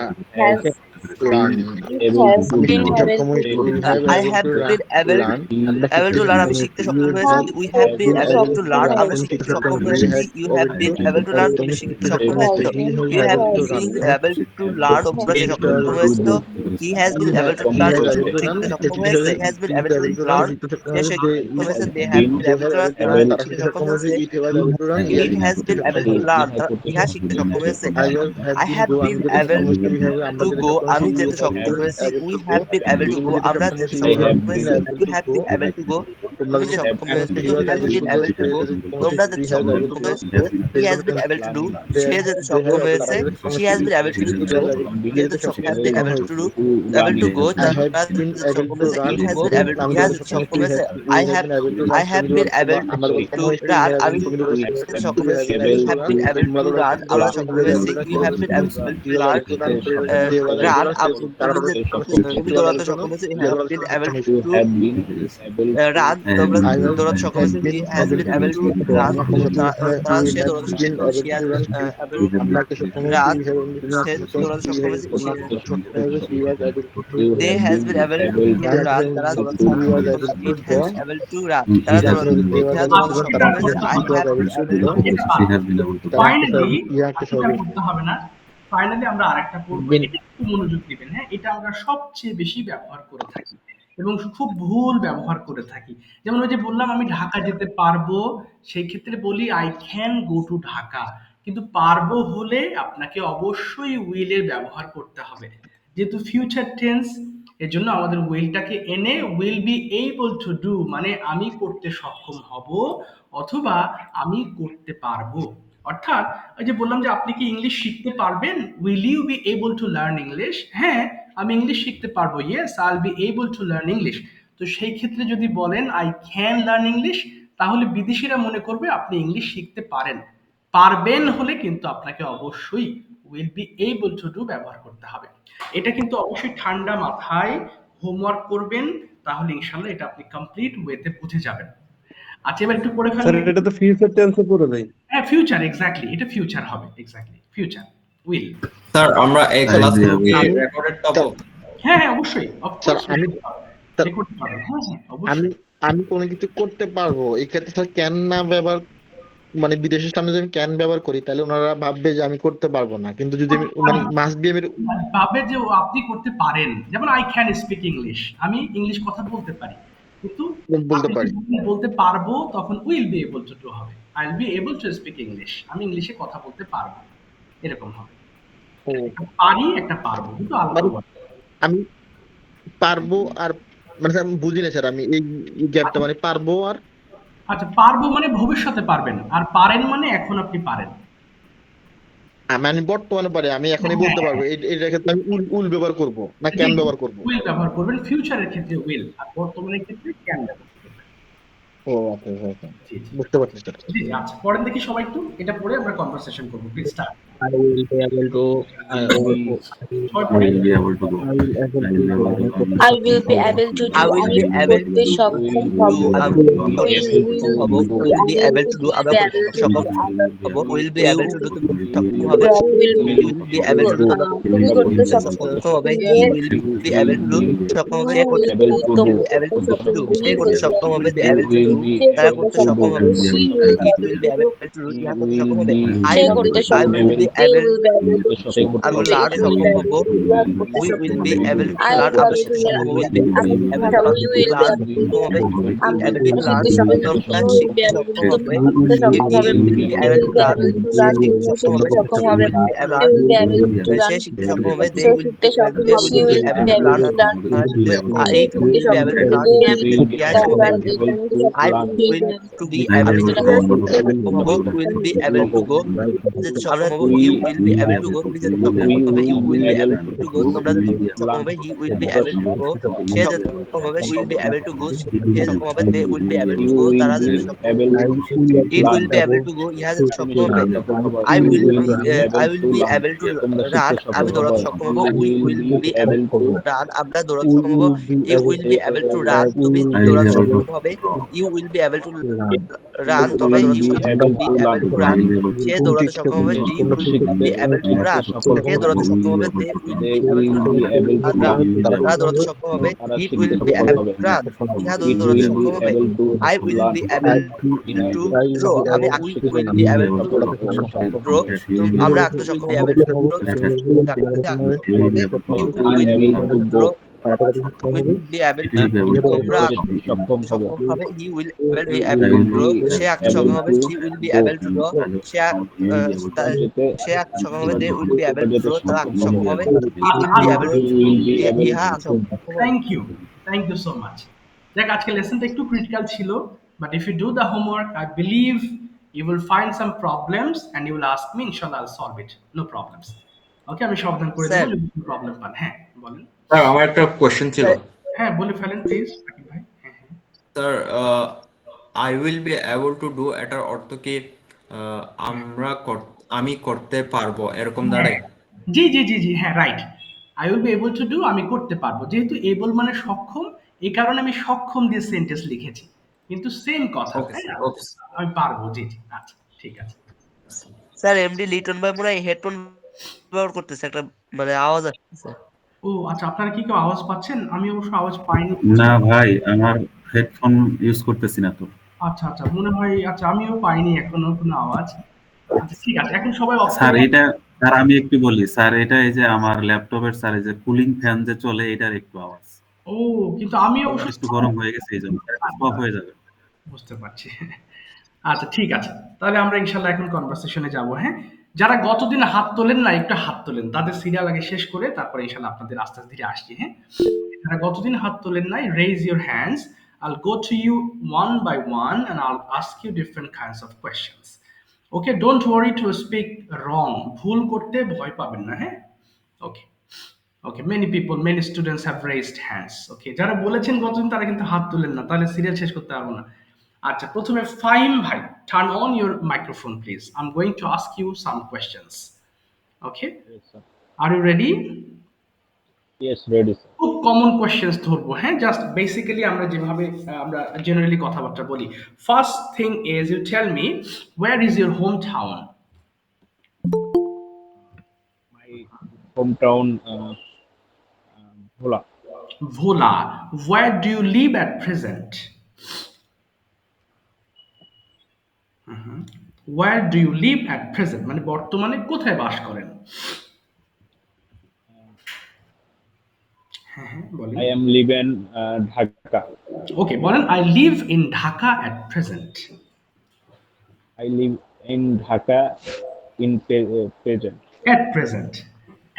Has learn. It has আমি been শিখতে able সক্ষম to হয়েছি do. we have I able have to been able learn. আমরা able শিখতে to learn সক্ষম আমি হয়েছি শিখতে you সক্ষম have হয়েছি we have been able to learn আমরা তুমি শিখতে শিখতে সক্ষম সক্ষম হয়েছি হয়েছি you have been able to learn তুমি শিখতে সক্ষম হয়েছো you have been able to learn তোমরা যে সক্ষম হয়েছো he has been able to learn শিখতে সক্ষম হয়েছে he has been able to learn সে সক্ষম হয়েছে they have been able to learn তারা শিখতে সক্ষম হয়েছে it has been able to learn ইহা শিখতে সক্ষম হয়েছে I have been able to go আমি যেতে সক্ষম হয়েছি we have been able to go আমরা যেতে সক্ষম হয়েছি you have been able to go তুমি যে সক্ষম হয়েছো you have been able to go তোমরা যেতে সক্ষম হয়েছো he has been able to do সে যেতে সক্ষম হয়েছে she has been able to do যেতে have been able to do able to go তারা যেতে সক্ষম হয়েছে it has been able to ইহা যেতে সক্ষম হয়েছে I have been able to run আমি যেতে সক্ষম হয়েছি we have been able to run আমরা সক্ষম হয়েছি you have been able to run run তুমি দৌড়াতে সক্ষম হয়েছে you have been able to run তোমরা দৌড়াতে সক্ষম হয়েছে he has been able to run তারা সে দৌড়াতে সক্ষম হয়েছে she has been able to run সে দৌড়াতে সক্ষম হয়েছে they has been able to run তারা দৌড়াতে সক্ষম হয়েছে it has been able to run তারা দৌড়াতে সক্ষম হয়েছে I have been able to finally এটা করতে হবে না ফাইনালি আমরা আরেকটা পড়বো এটা একটু মনোযোগ দিবেন হ্যাঁ এটা আমরা সবচেয়ে বেশি ব্যবহার করে থাকি এবং খুব ভুল ব্যবহার করে থাকি যেমন ওই যে বললাম আমি ঢাকা যেতে পারবো সেই ক্ষেত্রে বলি I can go to Dhaka কিন্তু পারবো হলে আপনাকে অবশ্যই উইলের ব্যবহার করতে হবে যেহেতু ফিউচার টেন্স এর জন্য আমাদের উইলটাকে এনে will be able to do মানে আমি করতে সক্ষম হব অথবা আমি করতে পারবো অর্থাৎ ওই যে বললাম যে আপনি কি ইংলিশ শিখতে পারবেন will you be able to learn English হ্যাঁ আমি ইংলিশ শিখতে পারবো yes I will be able to learn English তো সেই ক্ষেত্রে যদি বলেন আই ক্যান লার্ন ইংলিশ তাহলে বিদেশিরা মনে করবে আপনি ইংলিশ শিখতে পারেন পারবেন হলে কিন্তু আপনাকে অবশ্যই will be able to do ব্যবহার করতে হবে এটা কিন্তু অবশ্যই ঠান্ডা মাথায় হোমওয়ার্ক করবেন তাহলে ইনশাআল্লাহ এটা আপনি কমপ্লিট ওয়েতে বুঝে যাবেন আচ্ছা এবার একটু পড়ে স্যার ফেলবেন এটা তো ফিউচার টেন্সে পড়ে যায় হ্যাঁ ফিউচার এক্স্যাক্টলি এটা ফিউচার হবে এক্স্যাক্টলি ফিউচার উইল স্যার আমরা এই ক্লাসগুলো কি রেকর্ডেড পাবো হ্যাঁ হ্যাঁ অবশ্যই স্যার আমি রেকর্ড পাবেন হ্যাঁ হ্যাঁ আমি অবশ্যই আমি কোনো কিছু করতে পারবো এই ক্ষেত্রে স্যার ক্যান না ব্যবহার মানে বিদেশের সামনে যদি আমি ক্যান ব্যবহার করি তাহলে ওনারা ভাববে যে আমি করতে পারবো না কিন্তু যদি আমি মানে মাস্ট বি আমি ভাবে যে আপনি করতে পারেন যেমন আই ক্যান স্পিক ইংলিশ আমি ইংলিশ কথা বলতে পারি কিন্তু বলতে আপনি পারি যখন বলতে পারবো তখন will be able to do হবে I will be able to speak English আমি ইংলিশে কথা বলতে পারবো এরকম হবে ও, একটা পারি একটা পারবো কিন্তু আলাদা মানে আমি পারবো আর মানে স্যার আমি বুঝি না স্যার আমি এই গ্যাপটা মানে পারবো আর আচ্ছা পারবো মানে ভবিষ্যতে পারবেন আর পারেন মানে এখন আপনি পারেন আমি বর্তমানে পারি আমি এখনই বলতে পারবো এটার ক্ষেত্রে আমি উল উল ব্যবহার করবো না ক্যান ব্যবহার করবো উইল ব্যবহার করবেন ফিউচারের ক্ষেত্রে উইল আর বর্তমানের ক্ষেত্রে ক্যান ব্যবহার করবেন ও আচ্ছা আচ্ছা, আচ্ছা জি জি বুঝতে পারছি স্যার জি আচ্ছা পরের দেখি সবাই একটু এটা পড়ে আমরা কনভারসেশন করবো please start I will be able to. সবাই পড়ে will be able to go. I will be able to go. I will be able to do I will আমি be able করতে to সক্ষম do হব আমি করতে সক্ষম হব will be able to do আমরা করতে সক্ষম হব will be able to do তুমি করতে সক্ষম হবে will be able to do তুমি করতে সক্ষম সক্ষম হবে he will be able to do সক্ষম হবে সে করতে able to do সে করতে সক্ষম হবে be able to do তারা করতে সক্ষম হবে it will be able to do ইহা করতে সক্ষম হবে সে করতে I সক্ষম will be They able will be able to আমি লার্ন সক্ষম হব we will be able to learn আমরা শিখতে সক্ষম হব will be able to learn সক্ষম হবে able to learn তোমরা শিখতে সক্ষম হবে it will be able to learn শিখতে সক্ষম হবে সে শিখতে সক্ষম হবে they will be able to learn এই to be able to learn I will to be able to go সক্ষম হব will be able to go যেতে সক্ষম হব you will be able to go, তুমি যেতে সক্ষম হবে you will be able to go, তোমরা যেতে সক্ষম হবে he will be able to go, সে যেতে সক্ষম হবে she will be able to go, সে সক্ষম হবে they will be able to go, তারা যেতে সক্ষম হবে it will be able to go, ইহা যেতে সক্ষম হবে I will be able to run, আমি দৌড়াতে সক্ষম হবো we will be able to run, আমরা দৌড়াতে সক্ষম হবো you will be able to run, তুমি দৌড়াতে সক্ষম হবে you will be able to run, তোমরা দৌড়াতে সক্ষম বি এবল টু রান, সে দৌড়াতে সক্ষম হবে she will be able to run, সে দৌড়াতে সক্ষম হবে they will be able to run, তারা দৌড়াতে সক্ষম হবে he will be able to run, ইহা দৌড়াতে সক্ষম হবে I will be able to throw, আমি we will be able to throw, আমরা আঁকতে সক্ষম able to throw, you will be throw will be able to, তোমরা সক্ষম হবে he will be able to grow, সে আঁকতে সক্ষম হবে she will be able to grow, সে আঁকতে সক্ষম হবে they will be able to grow, তারা আঁকতে সক্ষম হবে it will be able to, ইহা আঁকতে সক্ষম হবে। Thank you so much. দেখ আজকে লেসনটা একটু ক্রিটিক্যাল ছিল, but if you do the homework I believe you will find some problems and you will ask me, ইনশাআল্লাহ I will solve it, no problems. Okay, আমি সমাধান করে দেব যদি প্রবলেম পান। হ্যাঁ বলেন। স্যার আমার একটা কোশ্চেন ছিল। হ্যাঁ বলে ফেলেন প্লিজ আকিব ভাই। হ্যাঁ হ্যাঁ sir I will be able to do এটার অর্থ কি আমি করতে পারবো এরকম দাঁড়ায়? জি জি জি জি হ্যাঁ right, I will be able to do, আমি করতে পারবো, যেহেতু এবল মানে সক্ষম, এই কারণে আমি সক্ষম দিয়ে সেন্টেন্স লিখেছি, কিন্তু সেম কথা, ওকে তাই না? Sir, okay sir. আমি পারবো, জি জি আচ্ছা ঠিক আছে। স্যার এমডি লিটন ভাই মনে হয় হেডফোন ব্যবহার করতেছে, একটা মানে আওয়াজ আসছে। ও আচ্ছা, আপনারা কি কেউ আওয়াজ পাচ্ছেন? আমি অবশ্য আওয়াজ পাইনি। না ভাই, আমার হেডফোন ইউজ করতেছি না তো। আচ্ছা আচ্ছা মনে হয়, আচ্ছা আমিও পাইনি এখনো কোনো আওয়াজ। আচ্ছা ঠিক আছে, এখন সবাই অফ স্যার করে। এটা, স্যার আমি একটু বলি স্যার, এটা এই যে আমার ল্যাপটপের স্যার এই যে কুলিং ফ্যান যে চলে, এটার একটু আওয়াজ, ও কিন্তু আমি অবশ্য একটু গরম হয়ে গেছে, এই জন্য অফ হয়ে যাবে। বুঝতে পারছি। আচ্ছা ঠিক আছে, তাহলে আমরা ইনশাল্লাহ এখন কনভারসেশনে যাব। হ্যাঁ, যারা গতদিন হাত তোলেন না একটু হাত তোলেন, তাদের সিরিয়াল আগে শেষ করে তারপরে ইনশাল্লাহ আপনাদের আস্তে আস্তে ধীরে আসছি। হ্যাঁ, যারা গতদিন হাত তোলেন নাই, raise your hands, I'll go to you one by one and I'll ask you different kinds of questions. Okay, don't worry to speak wrong, ভুল করতে ভয় পাবেন না। হ্যাঁ, okay okay, many people, many students have raised hands. Okay, যারা বলেছেন গতদিন তারা কিন্তু হাত তুলেন না, তাহলে সিরিয়াল শেষ করতে পারবো না। আচ্ছা, প্রথমে ফাইম ভাই, turn on your microphone please, I am going to ask you some questions. Okay, are you ready? Yes, ready, sir. খুব কমন কোয়েশ্চেন্স ধরবো। হ্যাঁ, জাস্ট বেসিক্যালি আমরা যেভাবে আমরা জেনারেলি কথাবার্তা বলি। First thing is you tell me, where is your home town? My hometown, Bhola. Bhola. Where do you live at present? Where do you live at present মানে বর্তমানে কোথায় বাস করেন? হ্যাঁ হ্যাঁ বলেন। I am live in Dhaka. Okay, বলেন I live in Dhaka at present. I live in Dhaka in present. At present, at present.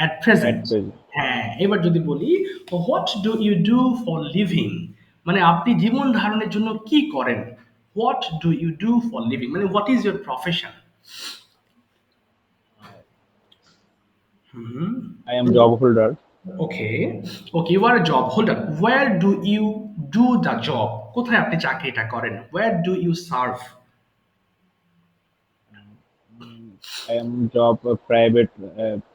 At present. হ্যাঁ, এবার যদি বলি what do you do for living, মানে আপনি জীবন ধারণের জন্য কি করেন? What do you do for living মানে what is your profession? I am job holder. Okay okay, you are a job holder. Where do you do the job, কোথায় আপনি চাকরিটা করেন? Where do you serve? I am job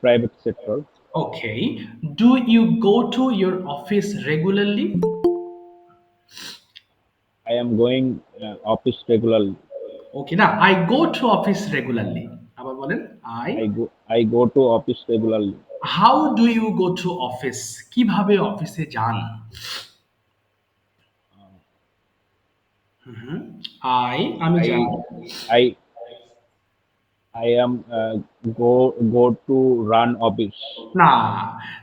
private sector. Okay, do you go to your office regularly? I am going office regularly. Okay, না I go to office regularly, আবার বলেন I. I go to office regularly. How do you go to office, কিভাবে অফিসে যান? আমি I যাই। I I am go to run office. না,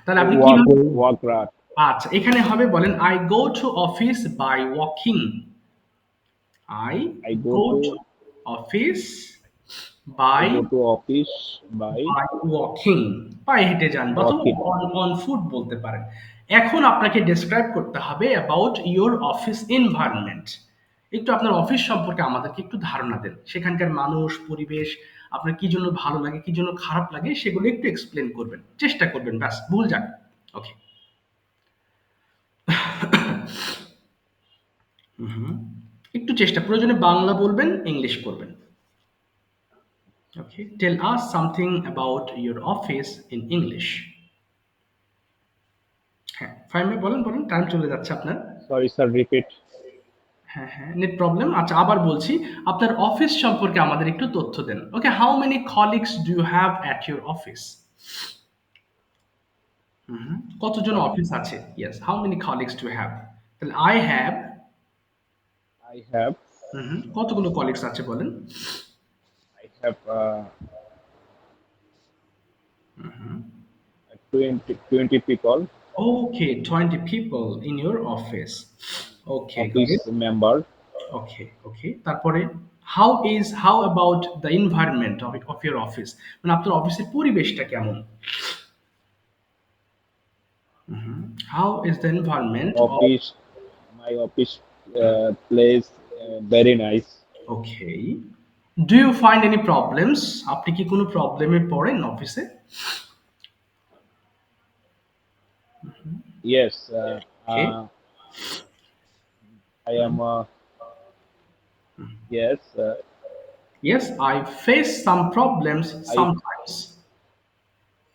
তাহলে আপনি Walk কিভাবে? walk run. আচ্ছা, এখানে হবে বলেন I go to office by walking. I I go go to to office by I go to office by walking, পায়ে হেঁটে যান বা walking. অন ফুট বলতে পারেন। এখন আপনাকে ডেসক্রাইব করতে হবে অ্যাবাউট ইওর অফিস এনভায়রনমেন্ট। একটু আপনার অফিস সম্পর্কে আমাদেরকে একটু ধারণা দেন, সেখানকার মানুষ, পরিবেশ, আপনার কি জন্য ভালো লাগে, কি জন্য খারাপ লাগে, সেগুলো একটু এক্সপ্লেন করবেন, চেষ্টা করবেন, ব্যাস ভুল যাক। ওকে। একটু চেষ্টা, প্রয়োজনে বাংলা বলবেন, ইংলিশ করবেন। Okay, tell us something about your office in English. হ্যাঁ ফাইম ভাই বলেন, বলেন, টাইম চলে যাচ্ছে আপনার। Sorry, sir. Repeat. হ্যাঁ হ্যাঁ, নেট প্রবলেম। আচ্ছা, আবার বলছি, আপনার অফিস সম্পর্কে আমাদের একটু তথ্য দেন। Okay, how many colleagues do you have at your office? কতজন অফিস আছে? Yes, how many colleagues do you have? তাহলে আই হ্যাভ, I have. কতগুলো কলিগস আছে বলেন? I have 20 people. Okay, 20 people in your office. Okay, Office member. Okay okay, তারপরে how about the environment of your office? মানে আপনার অফিসের পরিবেশটা কেমন? How is the environment of? Office. My office place very nice. Okay, do you find any problems? আপনি কি কোনো প্রবলেমে পড়েন অফিসে? Yes. Okay. I am. Yes. Yes, I face some problems sometimes.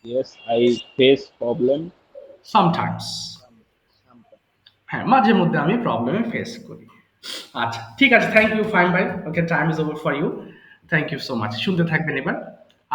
Yes. I face problem. Sometimes. হ্যাঁ, মাঝে মধ্যে আমি প্রবলেমে ফেস করি। আচ্ছা, ঠিক আছে, থ্যাংক ইউ ফাইম ভাই। Okay, time is over for you. Thank you so much. শুনতে থাকবেন এবার।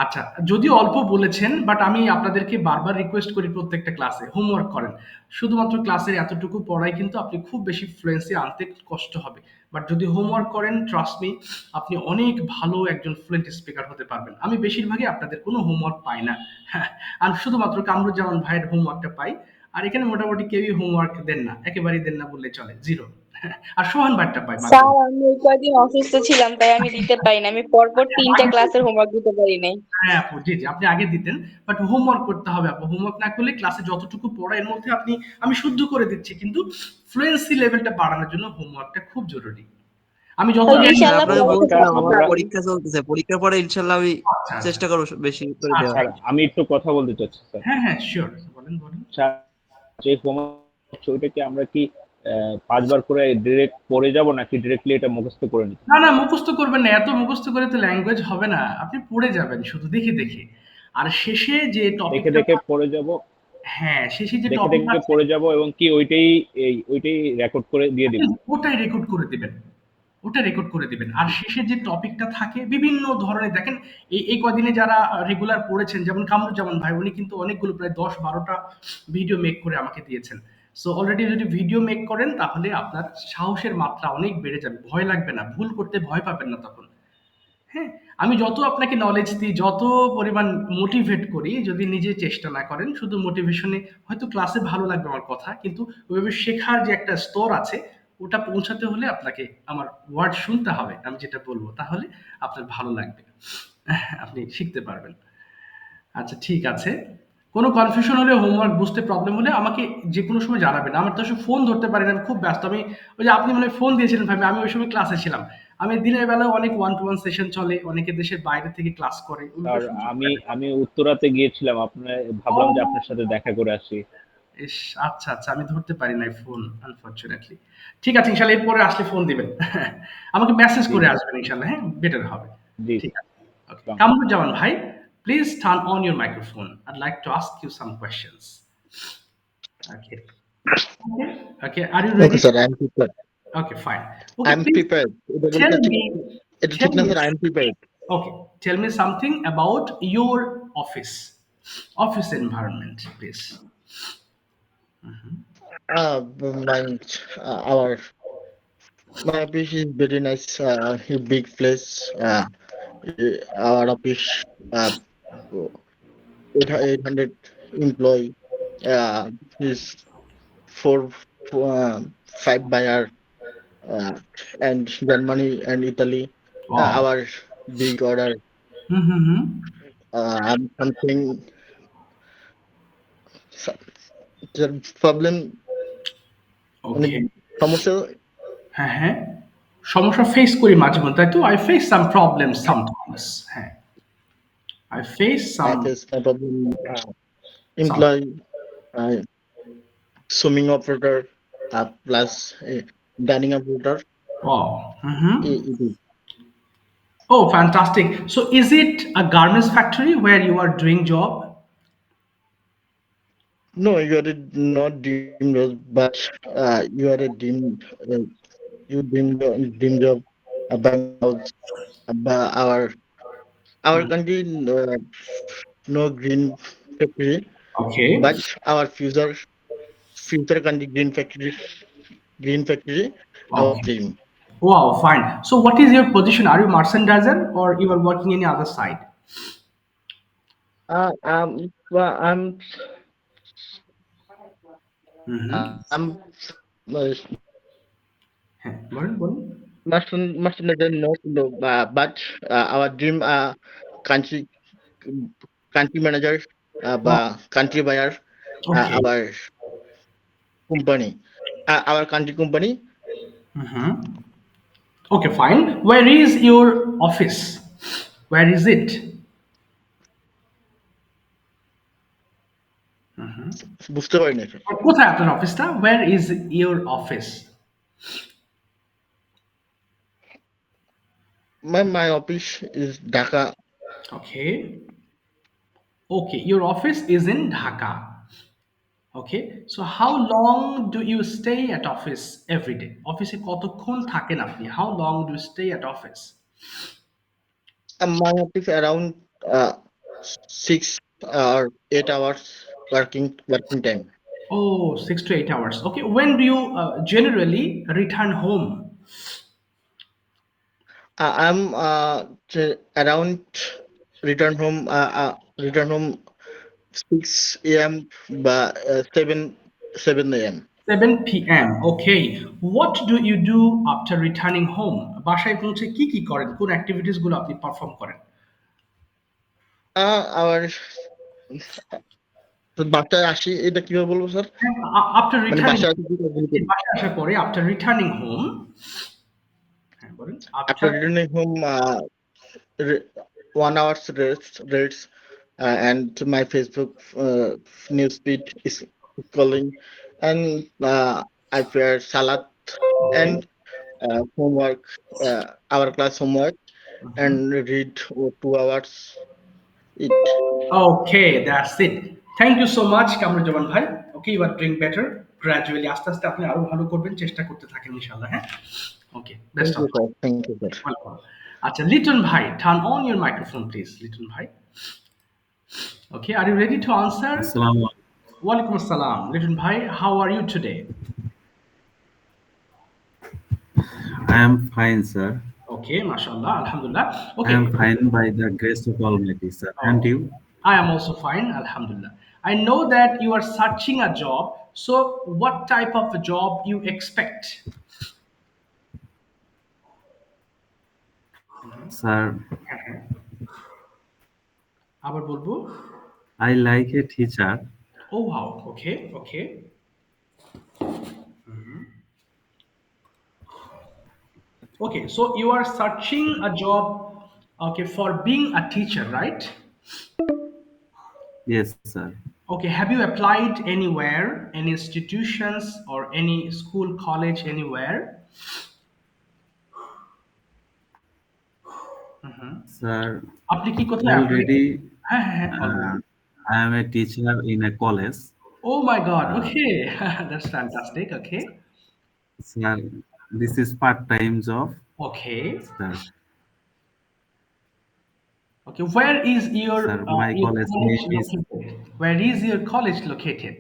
আচ্ছা, যদিও অল্প বলেছেন, বাট আমি আপনাদেরকে বারবার রিকোয়েস্ট করি প্রত্যেকটা ক্লাসে হোমওয়ার্ক করেন। শুধুমাত্র ক্লাসের এতটুকু পড়াই কিন্তু আপনি খুব বেশি ফ্লুয়েন্সি আনতে কষ্ট হবে, বাট যদি হোমওয়ার্ক করেন, ট্রাস্ট মি, আপনি অনেক ভালো একজন ফ্লুয়েন্ট স্পিকার হতে পারবেন। আমি বেশিরভাগই আপনাদের কোনো হোমওয়ার্ক পাই না, হ্যাঁ, আর শুধুমাত্র কামরুজ্জামান ভাইয়ের হোমওয়ার্কটা পাই। আর এখানে মোটামুটি কেউই হোমওয়ার্ক দেন না, একেবারেই দেন না বললে চলে, জিরো। আর সোহান ভাইটা পাই মাঝে স্যার, মধ্যে। আমি ওই কয়দিন অসুস্থ ছিলাম, তাই আমি দিতে পারি না। আমি পরপর 3টা ক্লাসের হোমওয়ার্ক দিতে পারি নাই। হ্যাঁ আপু, জি জি, আপনি আগে দিতেন, বাট হোমওয়ার্ক করতে হবে আপু। হোমওয়ার্ক না করলে ক্লাসে যতটুকু পড়া এর মধ্যে আপনি, আমি শুদ্ধ করে দিচ্ছি, কিন্তু ফ্লুয়েন্সি লেভেলটা বাড়ানোর জন্য হোমওয়ার্কটা খুব জরুরি। আমি যত স্যার, জ্ঞান ইনশাআল্লাহ আপনাকে পড়াতে বলছিলাম পারবো। আমার পরীক্ষা চলতেছে, পরীক্ষার পরে ইনশাল্লাহ আমি আচ্ছা আচ্ছা চেষ্টা করবো বেশি করে দেওয়ার। স্যার, আমি একটু কথা বলতে চাচ্ছি স্যার। হ্যাঁ হ্যাঁ, শিওর, বলেন বলেন। স্যার, যে হোমওয়ার্ক ওইটা কি আমরা কি 5 বার করে ডিরেক্ট পড়ে যাব নাকি ডিরেক্টলি এটা মুখস্থ করে নিতে? না না, মুখস্থ করবেন না, এত মুখস্থ করে তো ল্যাঙ্গুয়েজ হবে না, আপনি পড়ে যাবেন শুধু দেখে দেখে। আর শেষে যে দেখে টপিকটা, দেখে পড়ে যাব, হ্যাঁ শেষে যে দেখে টপিক দেখে আছে, পড়ে যাব এবং কি ওইটাই রেকর্ড করে দিয়ে দিব। ওটাই রেকর্ড করে দিবেন, ওটা রেকর্ড করে দিবেন। আর শেষে যে টপিকটা থাকে বিভিন্ন ধরনের, দেখেন এই কদিনে যারা রেগুলার পড়েছেন, যেমন কামরুজ্জামান ভাই, উনি কিন্তু অনেকগুলো, প্রায় 10-12টা ভিডিও মেক করে আমাকে দিয়েছেন। সো অলরেডি যদি ভিডিও মেক করেন, তাহলে আপনার সাহসের মাত্রা অনেক বেড়ে যাবে, ভয় লাগবে না, ভুল করতে ভয় পাবেন না তখন। হ্যাঁ, আমি যত আপনাকে নলেজ দিই, যত পরিমাণ মোটিভেট করি, যদি নিজে চেষ্টা না করেন, শুধু মোটিভেশনে, হয়তো ক্লাসে ভালো লাগবে আমার কথা, কিন্তু ওইভাবে শেখার যে একটা স্তর আছে, ওটা পৌঁছাতে হলে আপনাকে আমার ওয়ার্ড শুনতে হবে, আমি যেটা বলবো, তাহলে আপনার ভালো লাগবে, আপনি শিখতে পারবেন। আচ্ছা, ঠিক আছে। কোনো কনফিউশন হলে, হোমওয়ার্ক বুঝতে প্রবলেম হলে আমাকে যে কোনো সময় জানাবেন। আমার তো আসলে ফোন ধরতে পারি না, আমি খুব ব্যস্ত। আমি ওই যে আপনি মানে ফোন দিয়েছিলেন ভাই, আমি ওই সময় ক্লাসে ছিলাম। আমি দিনের বেলায় অনেক ওয়ান টু ওয়ান সেশন চলে, অনেকে দেশের বাইরে থেকে ক্লাস করে, ওইগুলো স্যার, সুযোগ আমি পাই না। আমি উত্তরাতে গিয়েছিলাম, ভাবলাম যে আপনার সাথে দেখা করে আসি। ইস, আচ্ছা আচ্ছা, আমি ধরতে পারি নাই ফোন, আনফরচুনেটলি। ঠিক আছে, ইনশাল্লাহ এরপরে আসলে ফোন দিবেন। আমাকে মেসেজ জি করে জি আসবেন ইনশাল্লাহ, হ্যাঁ, বেটার হবে। জি ঠিক আছে, ওকে। স্যার। কামরুজ্জামান ভাই, please turn on your microphone, I'd like to ask you some questions. Okay okay, are you okay ready? Sir, I am prepared. Okay, fine. I okay, am please prepared. এটা বলতে টেল ঠিক, মি, এটা ঠিক টেল না me, sir, I am prepared. okay, tell me something about your office, office environment, please. My our my office is very nice. A big place. Our office, 800 employee. Is four, 5 buyer, uh, and Germany and Italy. Wow. Our big order. Mm-hmm. Something. The problem. অনেক Okay. সমস্যা। হ্যাঁ হ্যাঁ, সমস্যা ফেস করি মাঝে মধ্যে, তাই তো, I face some problem sometimes. হ্যাঁ, I face I some. face my problem. Some. Employee, uh, swimming operator, plus dining operator. Wow. It is. Oh, fantastic. So is it a garments factory where you are doing job? No, you are not dream job, but you are a dream. You dream job buying house. Our country no green factory, Okay. but our future country green factory our Okay. dream. Wow, fine. So what is your position? Are you merchandiser or you are working any other side? Well, Mm-hmm. I'm হ্যাঁ, বলেন বলেন। much not no, but our dream country country manager country buyer Okay. our company our country company. Mm-hmm. Okay, fine. Where is your office? Where is it? বুঝতে পারিনি sir. কোথায় আপনার অফিসটা? Where is your office? My office is Dhaka. Okay. Okay, your office is in Dhaka. Okay, so how long do you stay at office every day? অফিসে কতক্ষণ থাকেন আপনি? How long do you stay at office? My office around 6 or 8 hours working time. Oh, 6 to 8 hours. Okay, when do you generally return home? I'm around return home 6 a.m. but 7 a.m. 7 p.m. Okay. What do you do after returning home? বাসায় পৌঁছে কি করেন? কোন অ্যাক্টিভিটিস গুলো আপনি পারফর্ম করেন? আমার বাসায় আসি এটা কিভাবে বলবো স্যার? After মানে returning, বাসায় আসি কি কাজগুলো করি? বাসায় আসার পরে after returning home, হ্যাঁ বলেন, After after returning home, re- 1 hour's rest, and my Facebook newsfeed is calling, and I prepare salad okay. and homework, our class homework, and read 2 hours. It. Okay, that's it. Thank you so much, Kamruzzaman ভাই। Okay, you are doing better. Gradually, আস্তে আস্তে আপনি আরো ভালো করবেন, চেষ্টা করতে থাকেন ইনশাআল্লাহ, হ্যাঁ? Okay, best Thank of you, luck. sir. Thank you, sir. Welcome. আচ্ছা, লিটন ভাই, turn on your microphone, please, Liton ভাই। Okay, are you ready to answer? আসসালামু Walaikum assalam. Little Bhai, how are you today? I am fine, sir. Okay, mashallah, alhamdulillah. I Okay, am fine by the grace of Almighty, sir. And oh, you? I am also fine, alhamdulillah. I know that you are searching a job. So, what type of a job you expect? Sir, আবার বলবো? I like a teacher. Oh wow, okay, okay. Okay, so you are searching a job, okay, for being a teacher, right? Yes, sir. Okay, have you applied anywhere, any institutions or any school, college, anywhere? Sir, আপনি কি কোথায় অ্যাপ্লাই? already হ্যাঁ, হ্যাঁ, হ্যাঁ, already. uh, I am a teacher in a college. Oh my God. Uh, Okay, that's fantastic. Okay, sir, this is part-time job, okay, sir. okay. Where is Sir, my your college college name is, located? Where is your college located?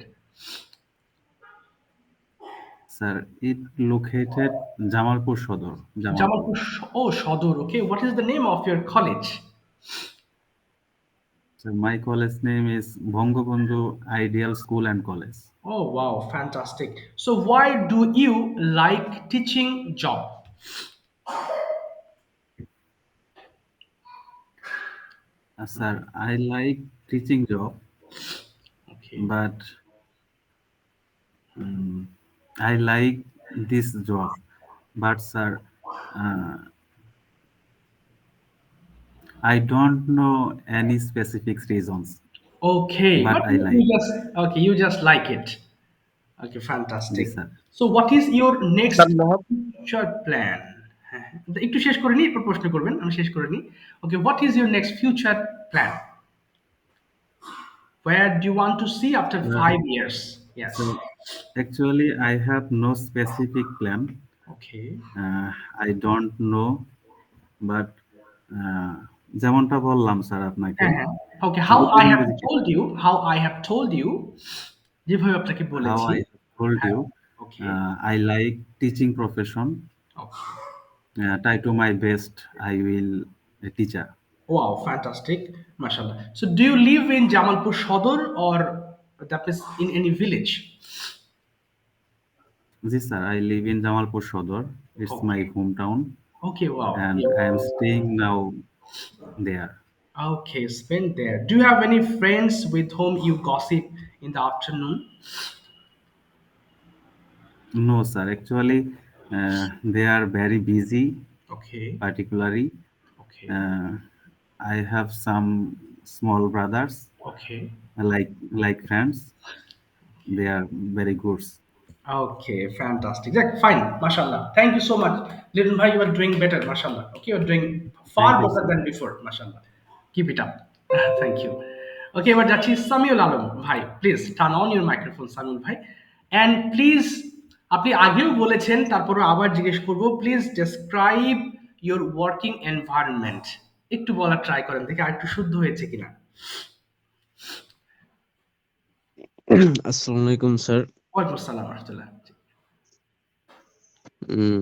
sir, it located Jamalpur Sodor, Jamalpur. Jamalpur. Oh, Shadur. Okay, what is the name of your college? Sir, my college name is Bhongabandhu Ideal School and College. Oh wow, fantastic. So why do you like teaching job? Sir, I like teaching job, Okay. but mm, I like this job. But sir, uh, I don't know any specific reasons, Okay, but but I like. you just like it. Okay, Yes, fantastic. sir. So what is your next sir মহা future plan? হ্যাঁ, একটু শেষ করে নিই, এরপর প্রশ্ন করবেন, আমি শেষ করে নিই। Okay, what is your next future plan? Where do you want to see after Uh, 5 years? Yes. so actually, I have no specific plan. Okay. I don't know, but যেমনটা বললাম স্যার আপনাকে হ্যাঁ, হ্যাঁ। Okay, how I নতুন have যদি told you, যেভাবে আপনাকে how বলেছি। I have told হ্যাঁ, you, okay, I like teaching profession. okay. Try to my best. I will a teacher. Wow, fantastic. Mashallah. So do you live in Jamalpur Shodor or that is in any village? Yes, sir. I live in Jamalpur Shodor. It's my Okay. hometown, Okay, wow. and I am staying now there. Okay, spend there. Do you have any friends with whom you gossip in the afternoon? No, sir. Actually, they are very busy. Okay, Particularly, okay, uh, I have some small brothers, okay. like friends. They are very good. Okay, fantastic. Yeah, fine, mashallah. Thank you so much. Little bhai, you are doing better, mashallah. Okay, you are doing far Thank you, better sir. than before, mashallah. Keep it up. Thank you. Okay, এবার যাচ্ছি সামিউল আলম ভাই, please turn on your microphone Samiul ভাই, অ্যান্ড প্লিজ আপনি আগেও বলেছেন, তারপরে আবার জিজ্ঞেস করব, please describe your working environment. একটু বলার ট্রাই করেন, দেখি আর একটু শুদ্ধ হয়েছে কিনা। আসসালামু আলাইকুম স্যার। ওয়ালাইকুম আসসালাম রহমতুল্লাহ। উম,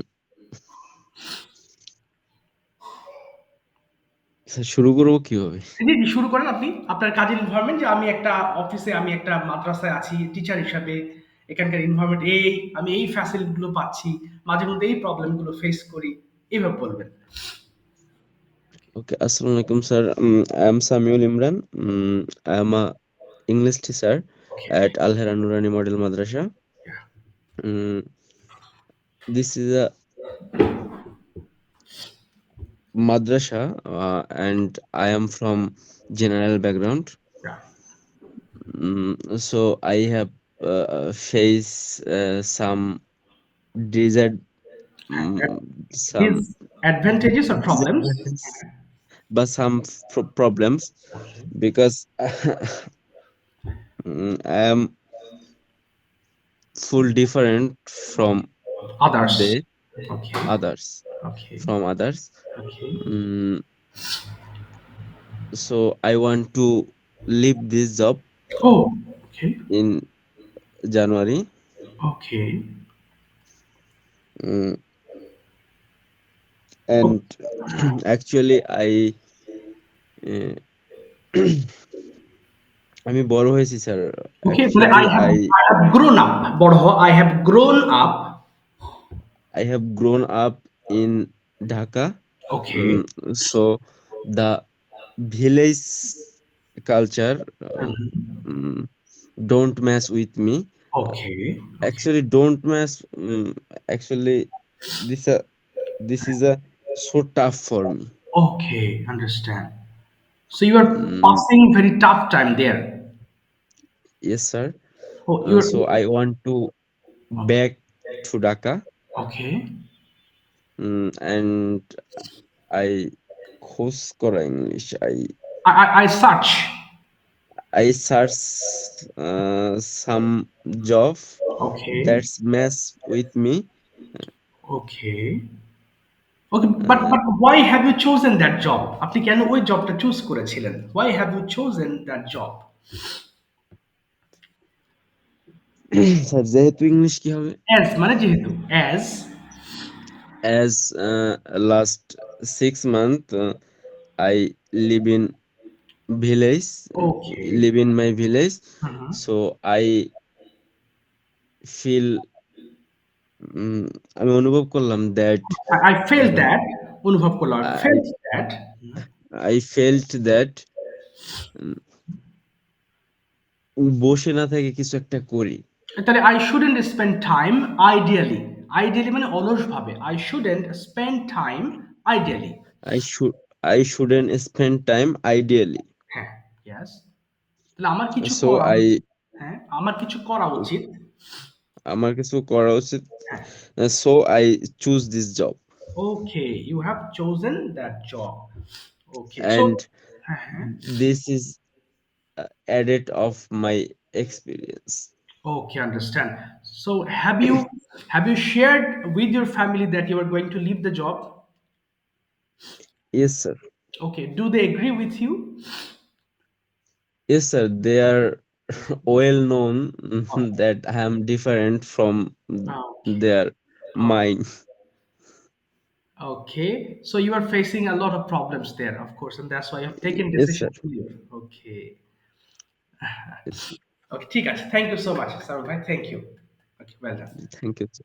স্যার শুরু করবো কিভাবে? জি, জি, শুরু করেন আপনি। আপনার কাজের এনভায়রনমেন্ট, যে আমি একটা অফিসে, আমি একটা মাদ্রাসায় আছি টিচার হিসাবে। এখানকার এনভায়রনমেন্ট এই, আমি এই ফ্যাসিলিটি গুলো পাচ্ছি। মাঝে মধ্যে এই প্রবলেম গুলো ফেস করি। এভাবে বলবেন। Okay, assalamu alaikum sir. I am Samuel Imran. I am a English teacher okay, at Al Hera Nurani Model Madrasa. Mm, this is a madrasa, and I am from general background. So I have faced some desert, some His advantages or problems? disadvantages, but some problems because I am full different from Others. the Okay, others okay, from others. okay. Mm, so I want to leave this job Oh, okay, in January. okay. Mm, Oh, and actually uh, আমি বড় হয়েছি স্যার। okay, মানে Actually I have grown up, বড় হওয়া, I have grown up. I have grown up in Dhaka. Okay. So the village culture don't mess with me. Okay, okay, Actually don't mess. Actually this this is a so tough for me. okay, understand. So you are Mm, passing very tough time there. yes sir. Oh, you're So I want to back to Dhaka. okay. And I course করা English. I search. I search some job Okay, that's mess with me. okay, okay. But why have you chosen that job? আপনি কেন ওই জবটা চুজ করেছিলেন? Why have you chosen that job? Sir যেহেতু ইংলিশ কি হবে? As মানে যেহেতু, as As last 6 months I live in village, okay. live in my village. Mhm. So I feel আমি অনুভব করলাম that I felt that, অনুভব করলাম, I I felt that. I felt that বসে না থেকে কিছু একটা করি। তাহলে I shouldn't spend time ideally মানে অলস ভাবে, I shouldn't spend time ideally. I should I shouldn't spend time ideally. হ্যাঁ, yes. তাহলে আমার কিছু So করা I হ্যাঁ, আমার কিছু করা উচিত। আমার কিছু করা উচিত। হ্যাঁ। So I choose this job. Okay, you have chosen that job. Okay, so And হ্যাঁ, হ্যাঁ। this is added of my experience. Okay, understand. So have you shared with your family that you are going to leave the job? Yes, sir. Okay, do they agree with you? Yes, sir. They are well known Oh, that I am different from okay. their Oh, mind. okay. So you are facing a lot of problems there, of course, and that's why you have taken Yes, sir. decision to leave. Okay. Yes, Okay, ঠিক আছে। Thank you so much, Sarul bhai. Thank you. Okay, well done. thank you, sir.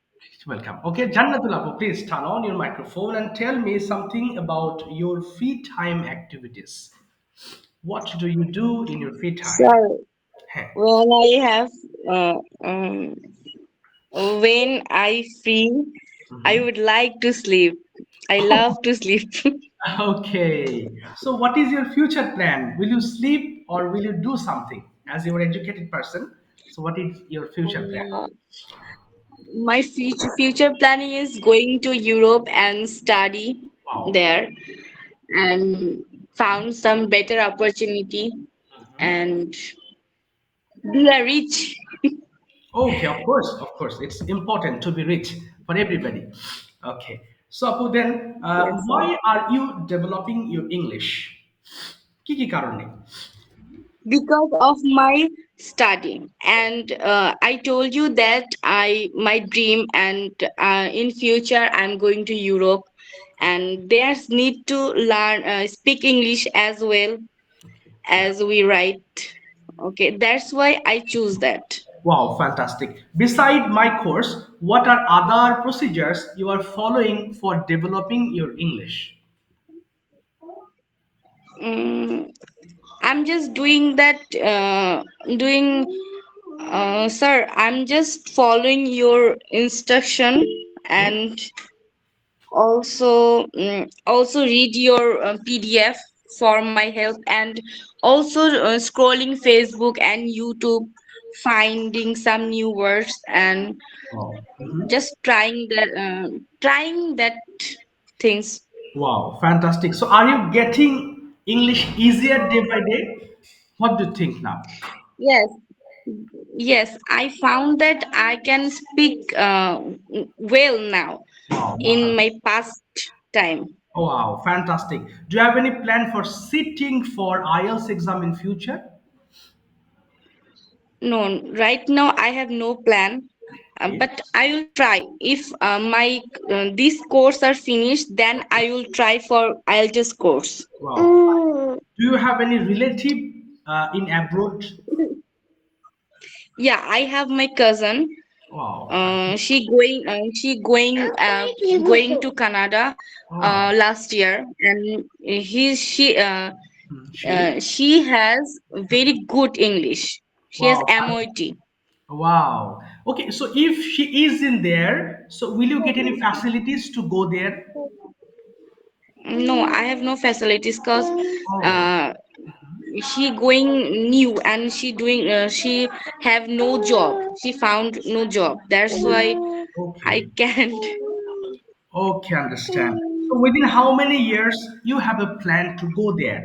Welcome. Okay, Jannatul Apu, please turn on your microphone and tell me something about your free time activities. What do you do in your free time? Sir, Heh. when I have uh, um, when I free, I would like to sleep. I love to sleep. Okay. So what is your future plan? Will you sleep or will you do something as you're an educated person? So what is your future plan? Uh, my future planning is going to Europe and study Wow. there and found some better opportunity and be a rich. Okay, of course. It's important to be rich for everybody. Okay. So Apu, then Yes, sir. why are you developing your English? কি কি কারণে? Because of my study, and I told you that I my dream, and in future I'm going to Europe, and there's need to learn speak English as well as we write. Okay, that's why I choose that. Wow, fantastic. Beside my course, what are other procedures you are following for developing your English? Mm, I'm just doing that. Doing, sir. I'm just following your instruction Okay. and also read your PDF for my help, and also scrolling Facebook and YouTube, finding some new words and Wow. Mhm. just trying that things. Wow, fantastic. So are you getting English easier day by day? What do you think now? Yes, yes, I found that I can speak well now Wow. in my past time. Wow, fantastic. Do you have any plan for sitting for IELTS exam in future? No, right now I have no plan, Okay. but I will try. If my these course are finished, then I will try for IELTS course. Wow. Do you have any relative in abroad? Yeah, I have my cousin. Wow. She going to Canada Wow. last year, and She. she has very good English. She has Wow. MOT. Wow. Okay, so if she is in there, so will you get any facilities to go there? No, I have no facilities because Oh, uh, she going new, and she have no job. She found no job. That's why I okay. can't. Okay, understand. So within how many years you have a plan to go there?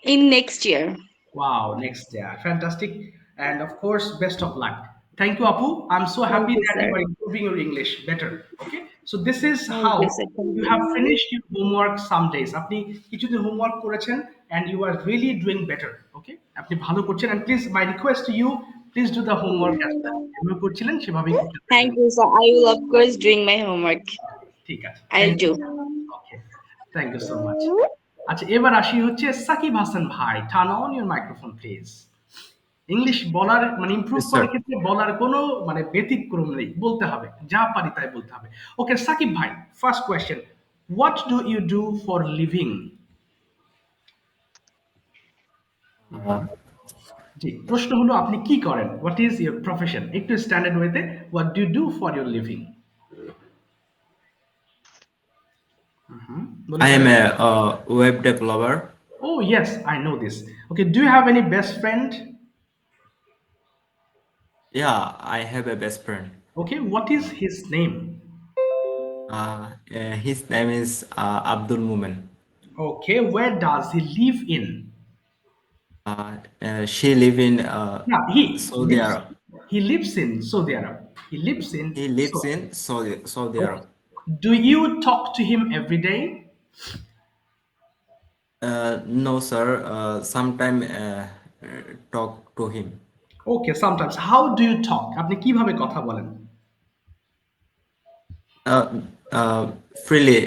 In next year. Wow, next year. Fantastic. And of course, best of luck. Thank you, Apu. I'm so Thank happy you, that you sir. are improving your English better. Okay. So this is Thank how you, sir. Thank you have you. finished your homework some days. আপনি কিছুদিন homework করেছেন and you are really doing better. Okay. আপনি ভালো করছেন and please my request to you, please do the homework as well. যেভাবে করছিলেন সেভাবেই করতে থাকবেন। Thank you, sir. I will of course doing my homework. ঠিক আছে। I'll Thank you. do. Okay. Thank you so much. আচ্ছা এবার আসি হচ্ছে সাকিব হাসান ভাই, turn on your microphone please. English বলার মানে ইমপ্রুভ Yes, করার sir. ক্ষেত্রে বলার কোনো মানে ব্যতিক্রম নেই, বলতে হবে যা পারি তাই বলতে হবে। ওকে সাকিব ভাই, first question, what do you do for living? জি, প্রশ্ন হলো আপনি কি করেন, হোয়াট ইজ ইউর প্রফেশন, একটু স্ট্যান্ডার্ড ওয়েতে, what do you do for your living? বলুন। I am a web developer. Oh yes, I know this. Okay, do you have any best friend? Yeah, I have a best friend. Okay, what is his name? His name is Abdul Mumin. Okay, where does he live in? She live in Yeah, Saudi Arab. he lives in Saudi Arab. He lives in He lives Saudi. in Saudi Okay. Arab. Do you talk to him every day? No, sir. Sometime talk to him. Okay, sometimes. How do you talk? আপনি কিভাবে কথা বলেন? Uh, freely.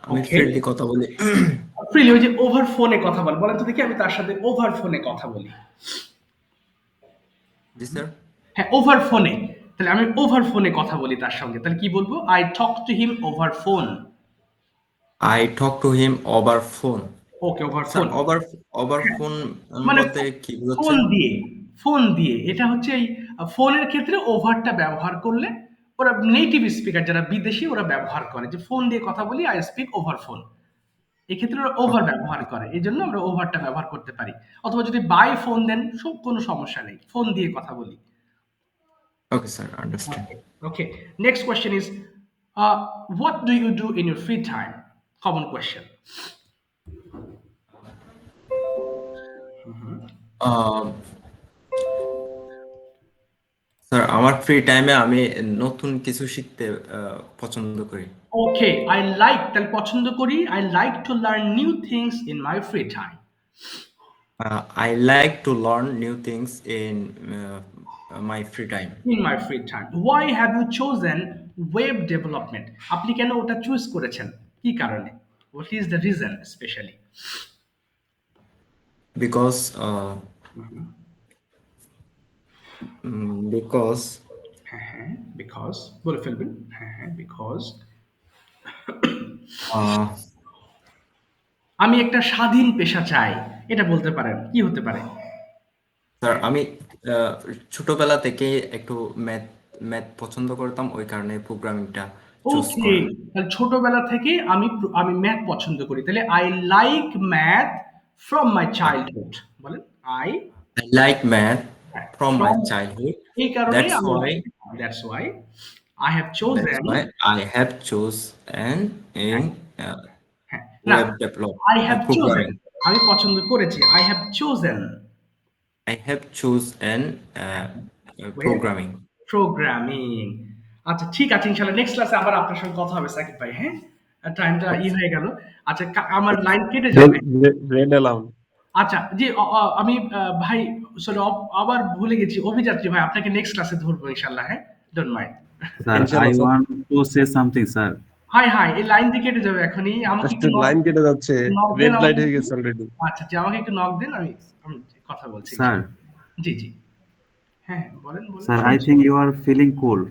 আমি Okay. ফ্রিলি কথা বলি। ফ্রিলি ওই যে ওভার ফোনে কথা বলেন। বলেন তো দেখি আমি তার সাথে ওভার ফোনে কথা বলি। জি স্যার। হ্যাঁ, ওভার ফোনে। তাহলে আমি ওভার ফোনে কথা বলি তার সঙ্গে। তাহলে কি বলবো? I talk to him over phone. I talk to him over phone. Okay, over sir phone. Over phone মানে বলতে কি ফোন বোঝাচ্ছেন? দিয়ে, ফোন দিয়ে। এটা হচ্ছে এই ফোনের ক্ষেত্রে ওভারটা ব্যবহার করলে ওরা নেটিভ স্পিকার যারা বিদেশী ওরা ব্যবহার করে যে ফোন দিয়ে কথা বলি আই স্পিক ওভার ফোন। এক্ষেত্রে ওরা ওভার ব্যবহার করে। এজন্য আমরা ওভারটা ব্যবহার করতে পারি। অথবা যদি বাই ফোন দেন কোনো সমস্যা নেই। ফোন দিয়ে কথা বলি। Okay, sir. Understand. Okay. Next question is, what do you do in your free time? Common question. Sir আমার ফ্রি টাইমে আমি নতুন কিছু শিখতে পছন্দ করি। Okay, I like তাহলে পছন্দ করি। I like to learn new things in my free time. I like to learn new things in my free time. In my free time. Why have you chosen web development? আপনি কেন ওটা চুজ করেছেন? কি কারণে? What is the reason especially? Because Because বলে ফেলবেন। because আমি একটা স্বাধীন পেশা চাই। এটা বলতে পারেন। কি হতে পারে? স্যার আমি ছোটবেলা থেকে একটু ম্যাথ পছন্দ করতাম, ওই কারণে প্রোগ্রামিংটা চুজ ওকে, করা। তাহলে ছোটবেলা থেকে আমি ম্যাথ পছন্দ করি। তাহলে I like math from my childhood. বলেন I like math from my from childhood. এই কারণে That's আমি why that's why I have chosen I have chose and in না web development I have chosen programming. আমি পছন্দ করেছি। I have chosen I have choose and programming. Programming. আচ্ছা ঠিক আছে, ইনশাআল্লাহ নেক্সট ক্লাসে আবার আপনার সঙ্গে কথা হবে সাকিব ভাই। হ্যাঁ, টাইমটা হয়ে গেল। আচ্ছা আমার লাইন কেটে যাবে। ব্রেন অ্যালাউন্ড। আচ্ছা জি, আমি ভাই সরি আবার ভুলে গেছি। অভিযাত্রী ভাই আপনাকে নেক্সট ক্লাসে ধরবো ইনশাআল্লাহ। হ্যাঁ, ডোন্ট মাইন্ড। স্যার I ইনশাআল্লাহ sir. want to say something, sir. হাই এই লাইন দিয়ে কেটে যাবে এখনই। আমাকে একটু লাইন কেটে যাচ্ছে, নক দেন রেড লাইট আমাকে হয়ে একটু। গেছে অলরেডি। আচ্ছা জি, আমাকে একটু নক দেন, আমি কথা বলছি। স্যার, জি জি, হ্যাঁ বলেন বলেন। Sir I think you are feeling cold.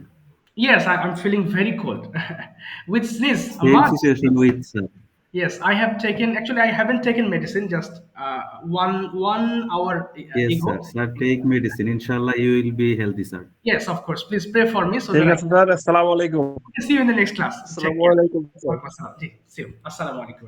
Yes, I'm feeling very cold with sneeze. Same situation with sir. Yes, I have taken. Actually, I haven't taken medicine. Just one hour Yes, ago. sir. Sir, take medicine. Inshallah, you will be healthy, sir. Yes, of course. Please pray for me so ঠিক that আছে স্যার, আসসালামু আলাইকুম। I can see you in the next class. Take আসসালামু care. আলাইকুম sir. See you. Assalamu alaikum.